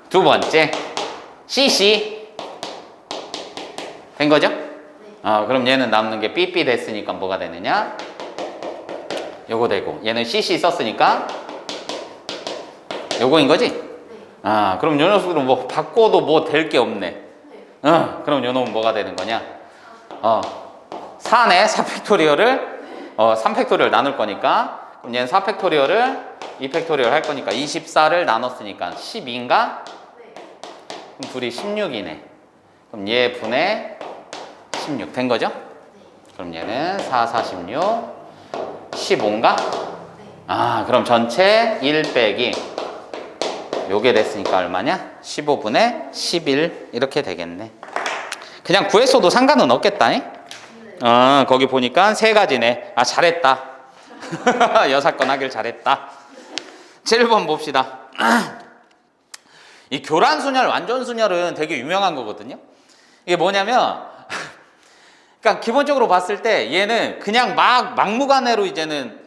두 번째 CC. 된 거죠? 그럼 얘는 남는 게 BB 됐으니까 뭐가 되느냐? 요거 되고 얘는 CC 썼으니까 요거인 거지? 그럼 요 녀석들은 뭐 바꿔도 뭐 될 게 없네. 그럼 요 놈은 뭐가 되는 거냐? 4네. 4팩토리얼을 3팩토리얼 나눌 거니까 그럼 얘는 4팩토리얼을 2팩토리얼 할 거니까 24를 나눴으니까 12인가? 그럼 둘이 16이네. 그럼 얘 분의 16 된 거죠? 그럼 얘는 4, 46 15인가? 그럼 전체 1 빼기 요게 됐으니까 얼마냐? 15분의 11 이렇게 되겠네. 그냥 구했어도 상관은 없겠다. 거기 보니까 세 가지네. 잘했다. 여사건 하길 잘했다. 7번 봅시다. 이 교란순열, 완전순열은 되게 유명한 거거든요. 이게 뭐냐면 그러니까 기본적으로 봤을 때 얘는 그냥 막무가내로 이제는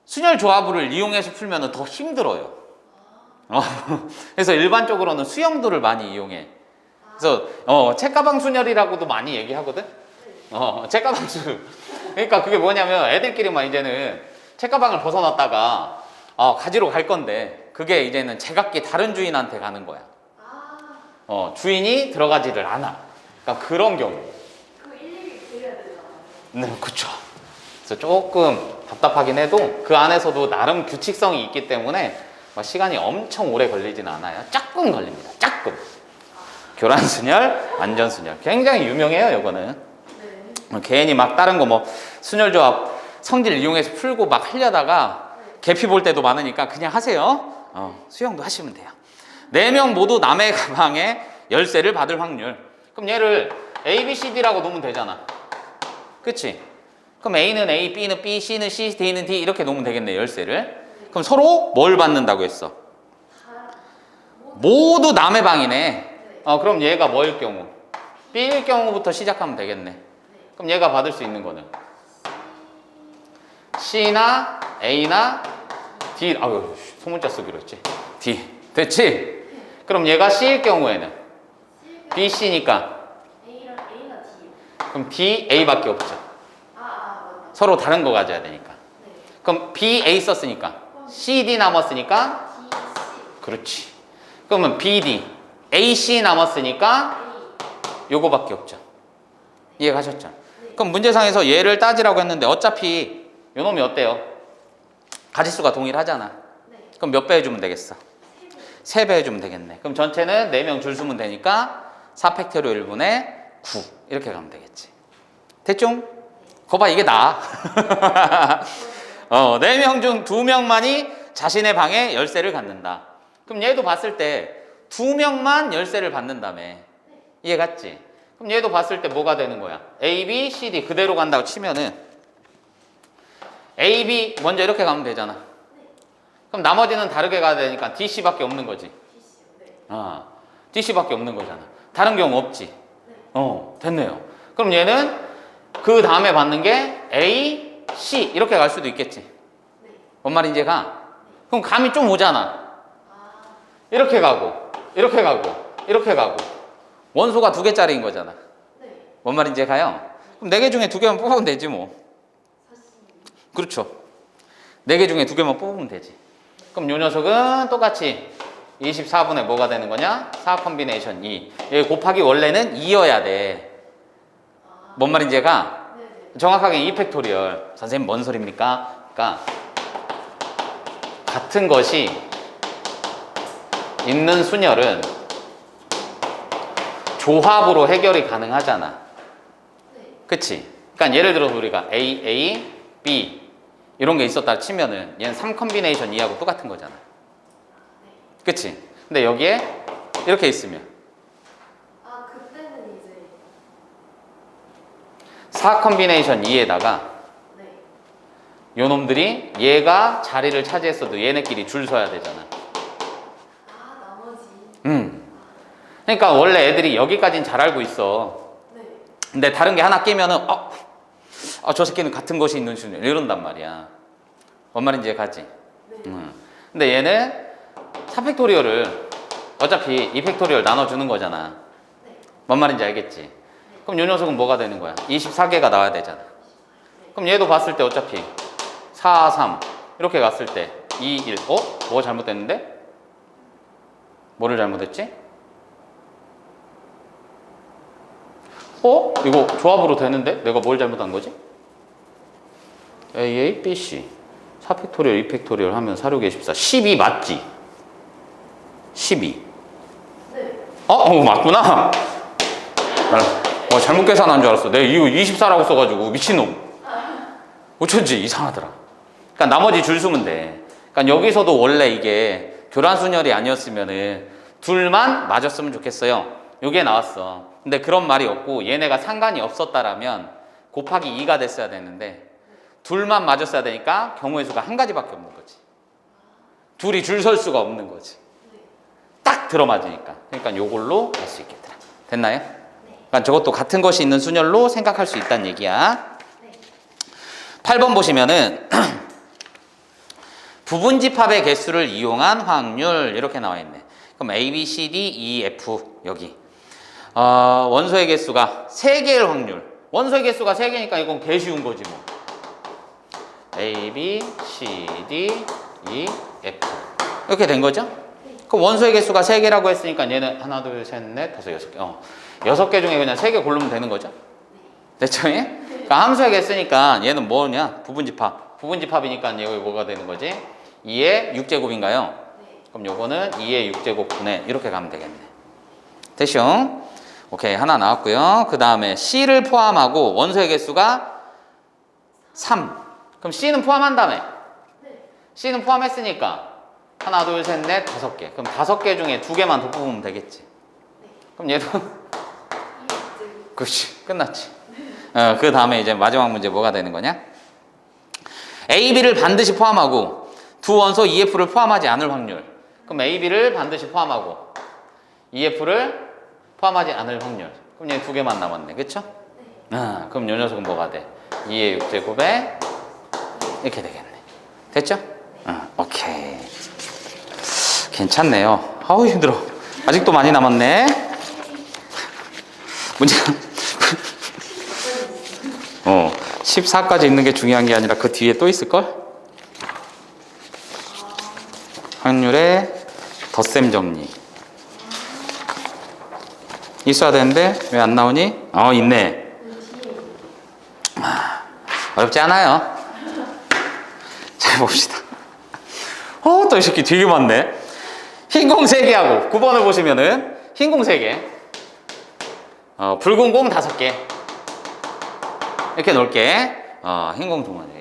순열 조합을 이용해서 풀면 더 힘들어요. 그래서 일반적으로는 수영도를 많이 이용해. 그래서 책가방 순열이라고도 많이 얘기하거든. 책가방 수. 그러니까 그게 뭐냐면 애들끼리만 이제는 책가방을 벗어놨다가 가지러 갈 건데 그게 이제는 제각기 다른 주인한테 가는 거야. 주인이 들어가지를 않아. 그러니까 그런 경우. 그거 일일이 그려야 되잖아요. 네, 그쵸. 그래서 조금 답답하긴 해도 그 안에서도 나름 규칙성이 있기 때문에 막 시간이 엄청 오래 걸리지는 않아요. 조금 걸립니다. 조금. 교란순열, 완전순열. 굉장히 유명해요, 이거는. 괜히 막 다른 거 뭐 순열조합 성질 이용해서 풀고 막 하려다가 계피 볼 때도 많으니까 그냥 하세요. 수영도 하시면 돼요. 4명 모두 남의 가방에 열쇠를 받을 확률. 그럼 얘를 A, B, C, D라고 놓으면 되잖아. 그치? 그럼 A는 A, B는 B, C는 C, D는 D 이렇게 놓으면 되겠네, 열쇠를. 그럼 서로 뭘 받는다고 했어? 모두 남의 방이네. 그럼 얘가 뭐일 경우? B일 경우부터 시작하면 되겠네. 그럼 얘가 받을 수 있는 거는 C나 A나 D. 소문자 쓰기로 했지. D. 됐지? 그럼 얘가 C일 경우에는 B, C니까 A랑 A가 D. 그럼 D, A밖에 없죠. 맞다. 서로 다른 거 가져야 되니까. 네. 그럼 B, A 썼으니까 C, D 남았으니까 D, C. 그렇지. 그러면 B, D, A, C 남았으니까 요거밖에 없죠. 이해가셨죠? 그럼 문제상에서 얘를 따지라고 했는데 어차피 요 놈이 어때요? 가지수가 동일하잖아. 그럼 몇 배 해주면 되겠어? 3배 해주면 되겠네. 그럼 전체는 4명 줄 수면 되니까 4팩토리얼 1분의 9 이렇게 가면 되겠지. 됐죠? 거봐, 이게 나아. 4명 중 2명만이 자신의 방에 열쇠를 갖는다. 그럼 얘도 봤을 때 2명만 열쇠를 받는다며. 이해 갔지? 그럼 얘도 봤을 때 뭐가 되는 거야? A, B, C, D 그대로 간다고 치면은 A, B 먼저 이렇게 가면 되잖아. 그럼 나머지는 다르게 가야 되니까 D, C밖에 없는 거지. D, C밖에 없는 거잖아. 다른 경우 없지. 됐네요. 그럼 얘는 그 다음에 받는 게 A, C 이렇게 갈 수도 있겠지. 뭔 말인지 가? 그럼 감이 좀 오잖아. 이렇게 가고 이렇게 가고 이렇게 가고 원소가 2개짜리인 거잖아. 뭔 말인지 가요? 그럼 4개 중에 2개만 뽑으면 되지 뭐. 그렇죠. 4개 중에 2개만 뽑으면 되지. 그럼 요 녀석은 똑같이 24분의 뭐가 되는 거냐? 4 컴비네이션 2. 여기 곱하기 원래는 2여야 돼. 뭔 말인지 가? 정확하게 2팩토리얼. 선생님 뭔 소리입니까? 그러니까 같은 것이 있는 순열은 조합으로 해결이 가능하잖아. 그치? 그러니까 예를 들어서 우리가 A, A, B 이런 게 있었다 치면은 얘는 3 컴비네이션 2하고 똑같은 거잖아. 그치? 근데 여기에 이렇게 있으면 그때는 이제 4 컨비네이션 2에다가 네. 요 놈들이 얘가 자리를 차지했어도 얘네끼리 줄 서야 되잖아. 아, 나머지. 그러니까 원래 애들이 여기까지는 잘 알고 있어. 네. 근데 다른 게 하나 끼면은 저 새끼는 같은 것이 있는 수준 이런단 말이야. 뭔 말인지 이해가지? 네. 근데 얘는 4팩토리얼을 어차피 2팩토리얼 나눠주는 거잖아. 네. 뭔 말인지 알겠지? 그럼 요 녀석은 뭐가 되는 거야? 24개가 나와야 되잖아. 그럼 얘도 봤을 때 어차피 4, 3 이렇게 갔을 때 2, 1 뭐가 잘못됐는데? 뭐를 잘못했지? 이거 조합으로 되는데? 내가 뭘 잘못한 거지? A, B, C 4팩토리얼, 2팩토리얼 하면 4, 6, 14 12 맞지? 12 네. 맞구나. 잘못 계산한 줄 알았어. 내가 이거 24라고 써가지고 미친놈. 어쩐지 이상하더라. 그러니까 나머지 줄 서면 돼. 그러니까 여기서도 원래 이게 교란순열이 아니었으면은 둘만 맞았으면 좋겠어요. 요게 나왔어. 근데 그런 말이 없고 얘네가 상관이 없었다라면 곱하기 2가 됐어야 되는데 둘만 맞았어야 되니까 경우의 수가 한 가지밖에 없는 거지. 둘이 줄 설 수가 없는 거지. 딱 들어맞으니까. 그러니까 요걸로 할 수 있겠더라. 됐나요? 그러니까 저것도 같은 것이 있는 순열로 생각할 수 있다는 얘기야. 8번 보시면은 부분집합의 개수를 이용한 확률 이렇게 나와 있네. 그럼 A, B, C, D, E, F 여기 원소의 개수가 3개일 확률. 원소의 개수가 3개니까 이건 개 쉬운 거지 뭐. A, B, C, D, E, F 이렇게 된 거죠? 그럼 원소의 개수가 3개라고 했으니까 얘는 하나, 둘, 셋, 넷, 다섯, 6개 6개 중에 그냥 3개 고르면 되는 거죠? 됐죠? 그러니까 함수의 개수니까 얘는 뭐냐? 부분집합. 부분집합이니까 여기 뭐가 되는 거지? 2의 6제곱인가요? 그럼 요거는 2의 6제곱분의 이렇게 가면 되겠네. 됐죠? 오케이, 하나 나왔고요. 그 다음에 C를 포함하고 원소의 개수가 3. 그럼 C는 포함한다며? C는 포함했으니까 하나, 둘, 셋, 넷, 5개. 그럼 5개 중에 2개만 더 뽑으면 되겠지. 그럼 얘도 그렇지, 끝났지. 그 다음에 이제 마지막 문제 뭐가 되는 거냐? A, B를 반드시 포함하고 두 원소 EF를 포함하지 않을 확률. 그럼 A, B를 반드시 포함하고 EF를 포함하지 않을 확률. 그럼 얘 2개만 남았네, 그쵸? 그럼 요 녀석은 뭐가 돼? 2의 6제곱에 이렇게 되겠네. 됐죠? 오케이. 괜찮네요. 아우 힘들어. 아직도 많이 남았네. 문제가 14까지 있는 게 중요한 게 아니라 그 뒤에 또 있을걸? 확률의 덧셈 정리 있어야 되는데 왜 안 나오니? 있네. 어렵지 않아요. 잘 봅시다. 또 이 새끼 되게 많네. 흰 공 3개하고 9번을 보시면은 흰 공 3개 붉은 공 5개 이렇게 놓을게. 흰 공 주머니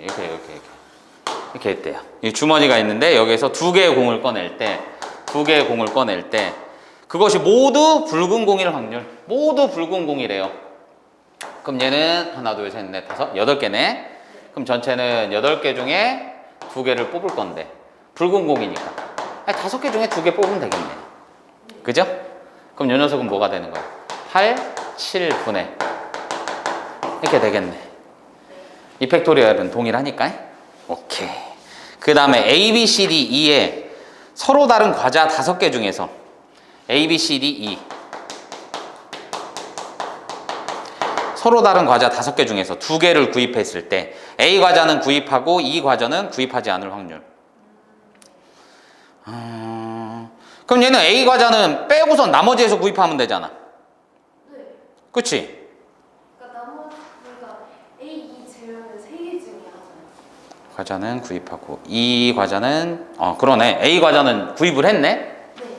이렇게 했대요. 이 주머니가 있는데 여기에서 2개의 공을 꺼낼 때 그것이 모두 붉은 공일 확률. 모두 붉은 공이래요. 그럼 얘는 하나, 둘, 셋, 넷, 다섯, 8개네. 그럼 전체는 8개 중에 2개를 뽑을 건데 붉은 공이니까 5개 중에 2개 뽑으면 되겠네. 그죠? 그럼 요 녀석은 뭐가 되는 거야? 8, 7분의 이렇게 되겠네. 이 팩토리얼은 동일하니까. 오케이. 그 다음에 A, B, C, D, E에 서로 다른 과자 5개 중에서 A, B, C, D, E 서로 다른 과자 5개 중에서 2개를 구입했을 때 A 과자는 구입하고 E 과자는 구입하지 않을 확률. 그럼 얘는 A 과자는 빼고서 나머지에서 구입하면 되잖아. 그치? 그러니까 A, E 제외하면 3개 중에 하잖아요. 과자는 구입하고 E 과자는 그러네. A 과자는 구입을 했네.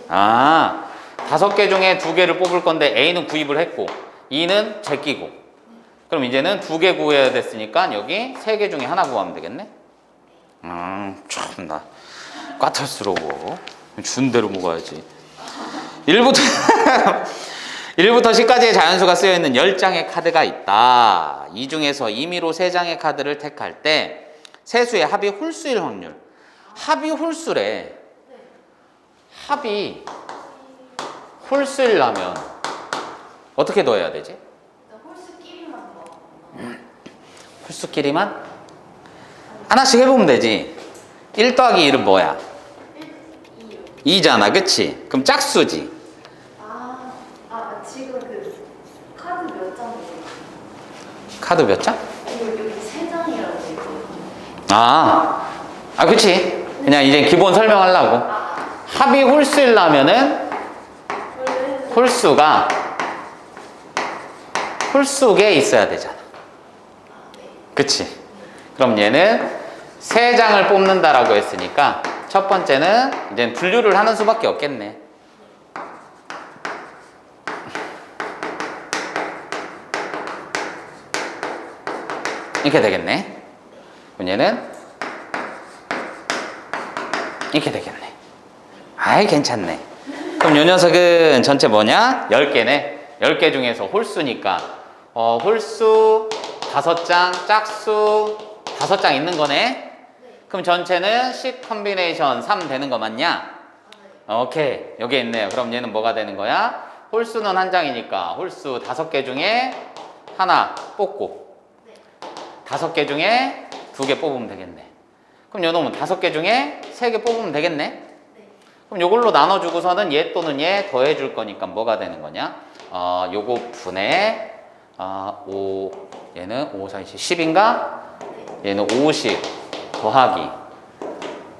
5개 중에 2개를 뽑을 건데 A는 구입을 했고 E는 제끼고. 그럼 이제는 2개 구해야 됐으니까 여기 3개 중에 하나 구하면 되겠네. 참나 까탈스러워. 준 대로 먹어야지. 1부터 1부터 10까지의 자연수가 쓰여있는 10장의 카드가 있다. 이 중에서 임의로 3장의 카드를 택할 때 세수의 합이 홀수일 확률. 합이 홀수래. 합이 홀수이려면 어떻게 넣어야 되지? 홀수끼리만 넣어. 홀수끼리만? 하나씩 해보면 되지. 1 더하기 1은 뭐야? 2잖아, 그치? 그럼 짝수지. 지금 그 카드 몇 장이에요? 카드 몇 장? 여기 3장이라고 돼 있거든요. 그치. 그냥 이제 기본 설명하려고. 합이 홀수이려면은 홀수가 홀수에 있어야 되잖아. 그치. 그럼 얘는 3장을 뽑는다라고 했으니까 첫 번째는 이제 분류를 하는 수밖에 없겠네. 이렇게 되겠네. 그럼 얘는 이렇게 되겠네. 아이 괜찮네. 그럼 요 녀석은 전체 뭐냐? 10개네. 10개 중에서 홀수니까 홀수 5장, 짝수 5장 있는 거네. 그럼 전체는 10 컨비네이션 3 되는 거 맞냐? 오케이. 여기 있네요. 그럼 얘는 뭐가 되는 거야? 홀수는 한 장이니까 홀수 5개 중에 하나 뽑고 5개 중에 2개 뽑으면 되겠네. 그럼 요 놈은 5개 중에 3개 뽑으면 되겠네. 그럼 요걸로 나눠주고서는 얘 또는 얘 더해줄 거니까 뭐가 되는 거냐? 요거 분의 5, 얘는 5, 4, 20, 10인가? 얘는 50 더하기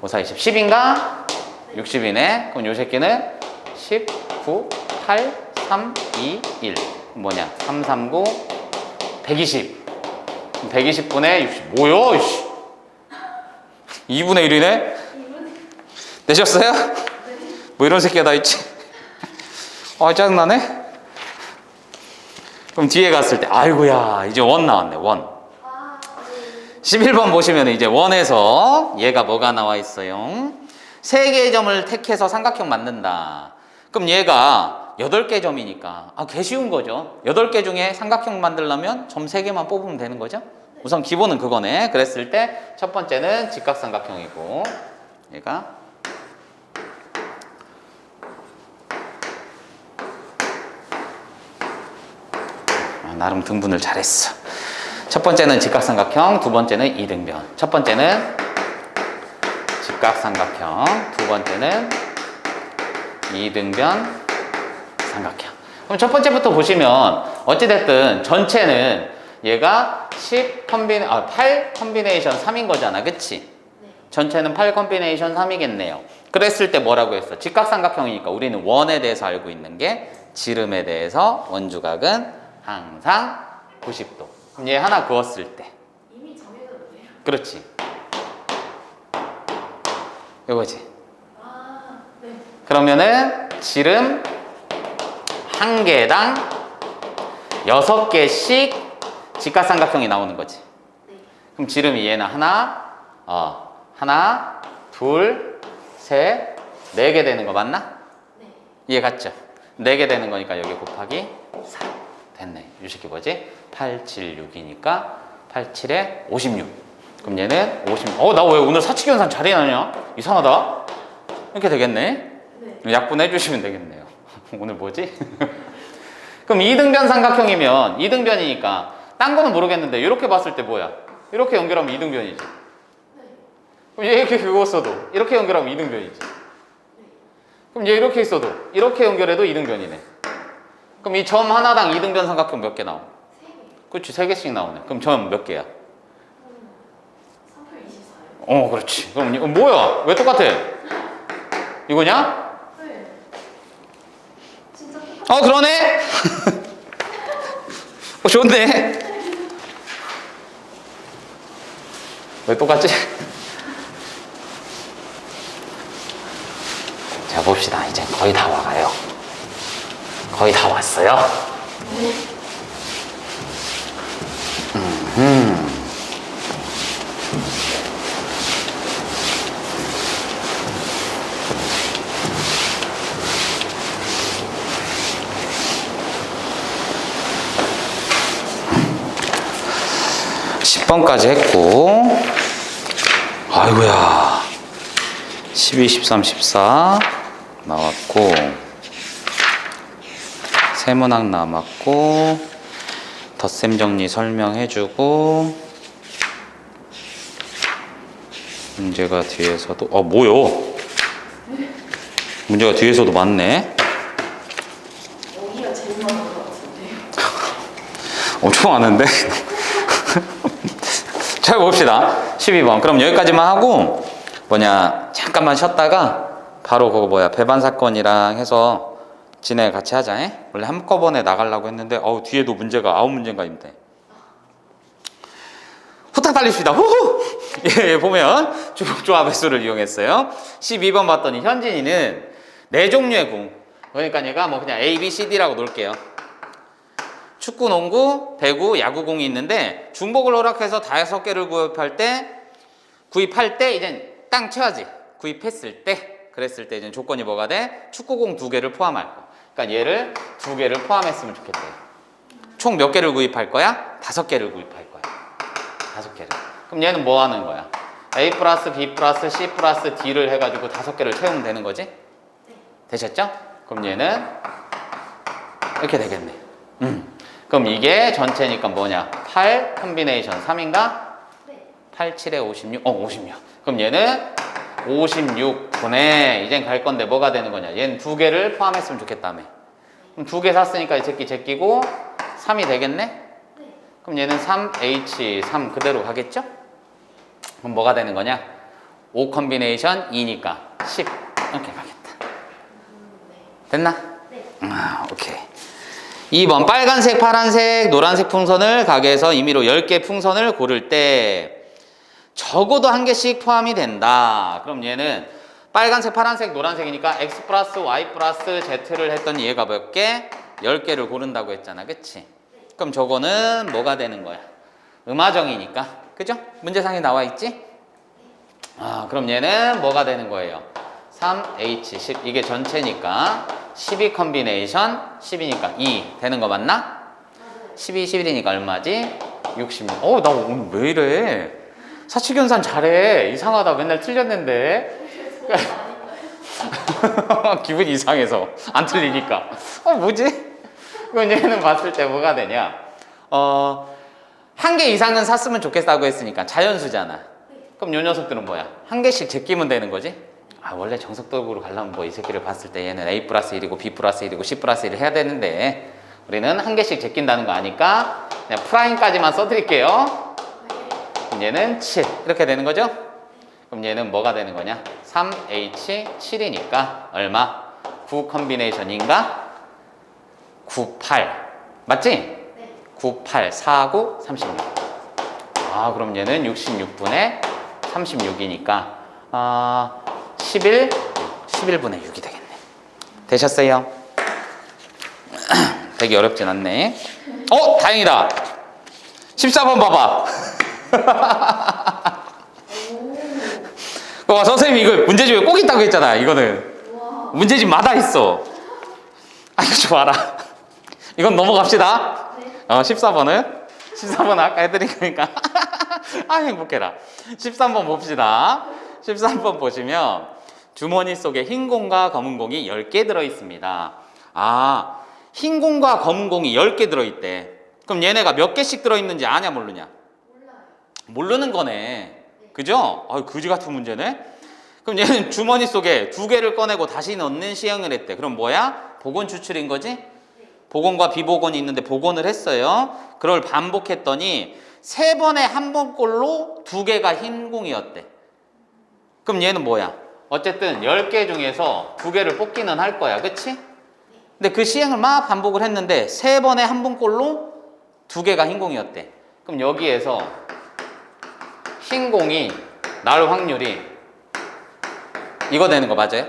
5, 4, 20, 10인가? 60이네. 그럼 요 새끼는 10, 9, 8, 3, 2, 1 뭐냐? 3, 3, 9, 120 120분의 60 뭐야? 2분의 1이네? 내셨어요? 뭐 이런 새끼가 다 있지? 짜증나네? 그럼 뒤에 갔을 때 아이고야 이제 원 나왔네. 원 11번 보시면 이제 원에서 얘가 뭐가 나와 있어요? 3개의 점을 택해서 삼각형 만든다. 그럼 얘가 8개 점이니까 개 쉬운 거죠. 8개 중에 삼각형 만들려면 점 3개만 뽑으면 되는 거죠. 우선 기본은 그거네. 그랬을 때 첫 번째는 직각삼각형이고 얘가 나름 등분을 잘했어. 첫 번째는 직각삼각형, 두 번째는 이등변. 첫 번째는 직각삼각형, 두 번째는 이등변 삼각형. 그럼 첫 번째부터 보시면 어찌됐든 전체는 얘가 8 컨비네이션 3인 거잖아. 그치? 전체는 8 컨비네이션 3이겠네요. 그랬을 때 뭐라고 했어? 직각삼각형이니까 우리는 원에 대해서 알고 있는 게 지름에 대해서 원주각은 항상 90도. 그럼 얘 하나 그었을 때 이미 정해졌네요. 그렇지. 이거지. 네. 그러면은 지름 한 개당 6개씩 직각삼각형이 나오는 거지. 그럼 지름이 얘는 하나, 둘, 셋, 4개 되는 거 맞나? 이해 갔죠? 4개 되는 거니까 여기 곱하기 4 됐네. 이 새끼 뭐지? 8, 7, 6이니까 8, 7에 56. 그럼 얘는 50. 나 왜 오늘 사칙연산 잘해나냐? 이상하다. 이렇게 되겠네. 약분해 주시면 되겠네요. 오늘 뭐지? 그럼 이등변 삼각형이면 이등변이니까 딴 거는 모르겠는데 이렇게 봤을 때 뭐야? 이렇게 연결하면 이등변이지. 그럼 얘 이렇게 그었어도 이렇게 연결하면 이등변이지. 그럼 얘 이렇게 있어도 이렇게 연결해도 이등변이네. 그럼 이 점 하나당 이등변 삼각형 몇 개 나와? 3개. 그렇지, 3개씩 나오네. 그럼 점 몇 개야? 3표 24요. 그렇지. 그럼 이거 뭐야? 왜 똑같아? 이거냐? 네. 진짜 똑같아. 그러네? 좋네. 왜 똑같지? 자, 봅시다. 이제 거의 다 와가요. 거의 다 왔어요. 10번까지 했고, 아이고야. 12, 13, 14 나왔고, 세문학 남았고, 덧셈 정리 설명해주고, 문제가 뒤에서도, 뭐요? 문제가 뒤에서도 많네. 여기가 제일 많은 것 같은데요. 엄청 많은데? 잘 봅시다. 12번. 그럼 여기까지만 하고, 잠깐만 쉬었다가, 바로 배반 사건이랑 해서 진행 같이 하자. 원래 한꺼번에 나가려고 했는데, 뒤에도 문제가 9문제인가 있는데. 후딱 달립시다. 후후! 예, 보면 조합의 수를 이용했어요. 12번 봤더니 현진이는 4종류의 궁. 그러니까 얘가 그냥 A, B, C, D라고 놓을게요. 축구, 농구, 배구, 야구공이 있는데 중복을 허락해서 5개를 구입할 때 이제 땅 쳐야지. 구입했을 때, 그랬을 때 이제 조건이 뭐가 돼? 축구공 2개를 포함할 거. 그러니까 얘를 2개를 포함했으면 좋겠대요. 총 몇 개를 구입할 거야? 5개를 구입할 거야. 5개를. 그럼 얘는 뭐 하는 거야? A 플러스 B 플러스 C 플러스 D를 해가지고 5개를 채우면 되는 거지? 되셨죠? 그럼 얘는 이렇게 되겠네. 그럼 이게 전체니까 8 콤비네이션 3인가? 8, 7에 56. 56. 그럼 얘는 56분의 이젠 갈 건데 뭐가 되는 거냐? 얘는 2개를 포함했으면 좋겠다며. 그럼 2개 샀으니까 이 새끼 제끼고 3이 되겠네? 그럼 얘는 3H 3 그대로 가겠죠? 그럼 뭐가 되는 거냐? 5 콤비네이션 2니까 10 이렇게 가겠다. 됐나? 오케이. 2번 빨간색, 파란색, 노란색 풍선을 가게에서 임의로 10개 풍선을 고를 때 적어도 1개씩 포함이 된다. 그럼 얘는 빨간색, 파란색, 노란색이니까 X 플러스 Y 플러스 Z를 했더니 얘가 몇 개? 10개를 고른다고 했잖아. 그치? 그럼 저거는 뭐가 되는 거야? 음화정이니까. 그죠? 문제상에 나와 있지? 그럼 얘는 뭐가 되는 거예요? 3H10 이게 전체니까 12 콤비네이션 10이니까 2 되는 거 맞나? 12, 11이니까 얼마지? 66. 나 오늘 왜 이래? 사칙연산 잘해. 이상하다. 맨날 틀렸는데. 기분이 이상해서 안 틀리니까. 뭐지? 그럼 얘는 봤을 때 뭐가 되냐? 1개 이상은 샀으면 좋겠다고 했으니까 자연수잖아. 그럼 요 녀석들은 뭐야? 1개씩 제끼면 되는 거지? 원래 정석적으로 가려면 이 새끼를 봤을 때 얘는 A 플러스 1이고 B 플러스 1이고 C 플러스 1을 해야 되는데 우리는 1개씩 제낀다는 거 아니까 그냥 프라임까지만 써드릴게요. 그럼 얘는 7 이렇게 되는 거죠? 그럼 얘는 뭐가 되는 거냐? 3H7이니까 얼마? 9 콤비네이션인가? 98 맞지? 98, 49, 36 그럼 얘는 66분의 36이니까 11분의 6이 되겠네. 되셨어요? 되게 어렵진 않네. 다행이다. 14번 봐봐. 선생님이 이거 문제집에 꼭 있다고 했잖아. 이거는 문제집마다 있어. 이거 좀 알아. 이건 넘어갑시다. 14번은 아까 해드린 거니까 행복해라. 13번 봅시다. 13번 보시면 주머니 속에 흰 공과 검은 공이 10개 들어있습니다. 흰 공과 검은 공이 10개 들어있대. 그럼 얘네가 몇 개씩 들어있는지 아냐 모르냐? 모르는 거네. 그죠? 그지 같은 문제네. 그럼 얘는 주머니 속에 2개를 꺼내고 다시 넣는 시행을 했대. 그럼 뭐야? 복원 추출인 거지? 복원과 비복원이 있는데 복원을 했어요. 그걸 반복했더니 3번에 한 번꼴로 2개가 흰 공이었대. 그럼 얘는 뭐야? 어쨌든 10개 중에서 2개를 뽑기는 할 거야. 그치? 근데 그 시행을 막 반복을 했는데 3번에 한 번꼴로 2개가 흰 공이었대. 그럼 여기에서 흰 공이 나올 확률이 이거 되는 거 맞아요?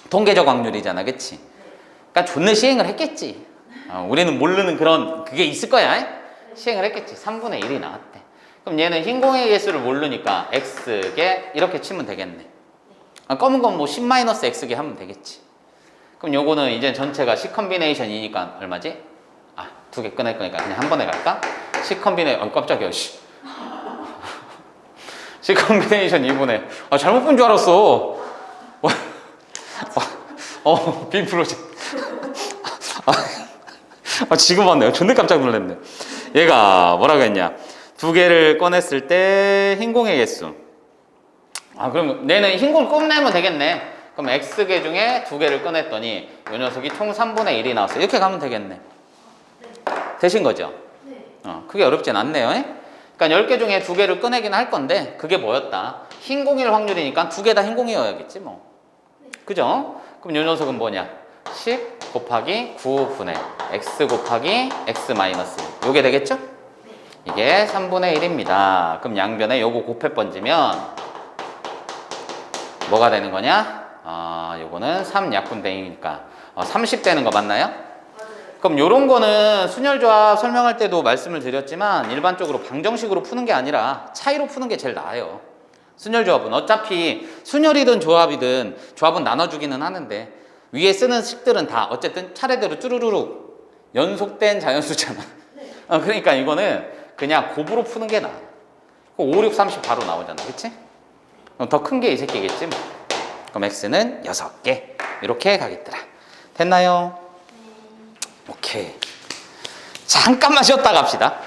통계적 확률이잖아. 그치? 그러니까 존나 시행을 했겠지. 우리는 모르는 그런 그게 있을 거야. 시행을 했겠지. 3분의 1이 나왔대. 그럼 얘는 흰 공의 개수를 모르니까 x개 이렇게 치면 되겠네. 검은 건 10-x개 하면 되겠지. 그럼 요거는 이제 전체가 C 콤비네이션이니까 얼마지? 2개 꺼낼 거니까 그냥 한 번에 갈까? C 깜짝이야, 씨. C 컨비네이션 2분의. 잘못 본 줄 알았어. B 프로젝트. 지금 봤네요. 존나 깜짝 놀랐네. 얘가 뭐라고 했냐. 두 개를 꺼냈을 때 흰공의 개수. 그럼 얘는 흰공 끝내면 되겠네. 그럼 X개 중에 두 개를 꺼냈더니 이 녀석이 총 3분의 1이 나왔어. 이렇게 가면 되겠네. 되신 거죠? 네. 크게 어렵진 않네요. 그러니까 10개 중에 두 개를 꺼내긴 할 건데 그게 뭐였다? 흰공일 확률이니까 두 개 다 흰공이어야겠지 뭐. 그죠? 그럼 이 녀석은 뭐냐? 10 곱하기 9분의 x 곱하기 x 마이너스 요게 되겠죠? 이게 3분의 1입니다. 그럼 양변에 요거 곱해 번지면 뭐가 되는 거냐? 요거는 3약분되니까 30 되는 거 맞나요? 그럼 요런 거는 순열조합 설명할 때도 말씀을 드렸지만 일반적으로 방정식으로 푸는 게 아니라 차이로 푸는 게 제일 나아요. 순열조합은 어차피 순열이든 조합이든 조합은 나눠주기는 하는데 위에 쓰는 식들은 다 어쨌든 차례대로 쭈루루룩 연속된 자연수잖아. 그러니까 이거는 그냥 곱으로 푸는 게 나아. 5, 6, 30 바로 나오잖아. 그치? 그럼 더 큰 게 이 새끼겠지 뭐. 그럼 x는 6개 이렇게 가겠더라. 됐나요? 오케이. 잠깐만 쉬었다 갑시다.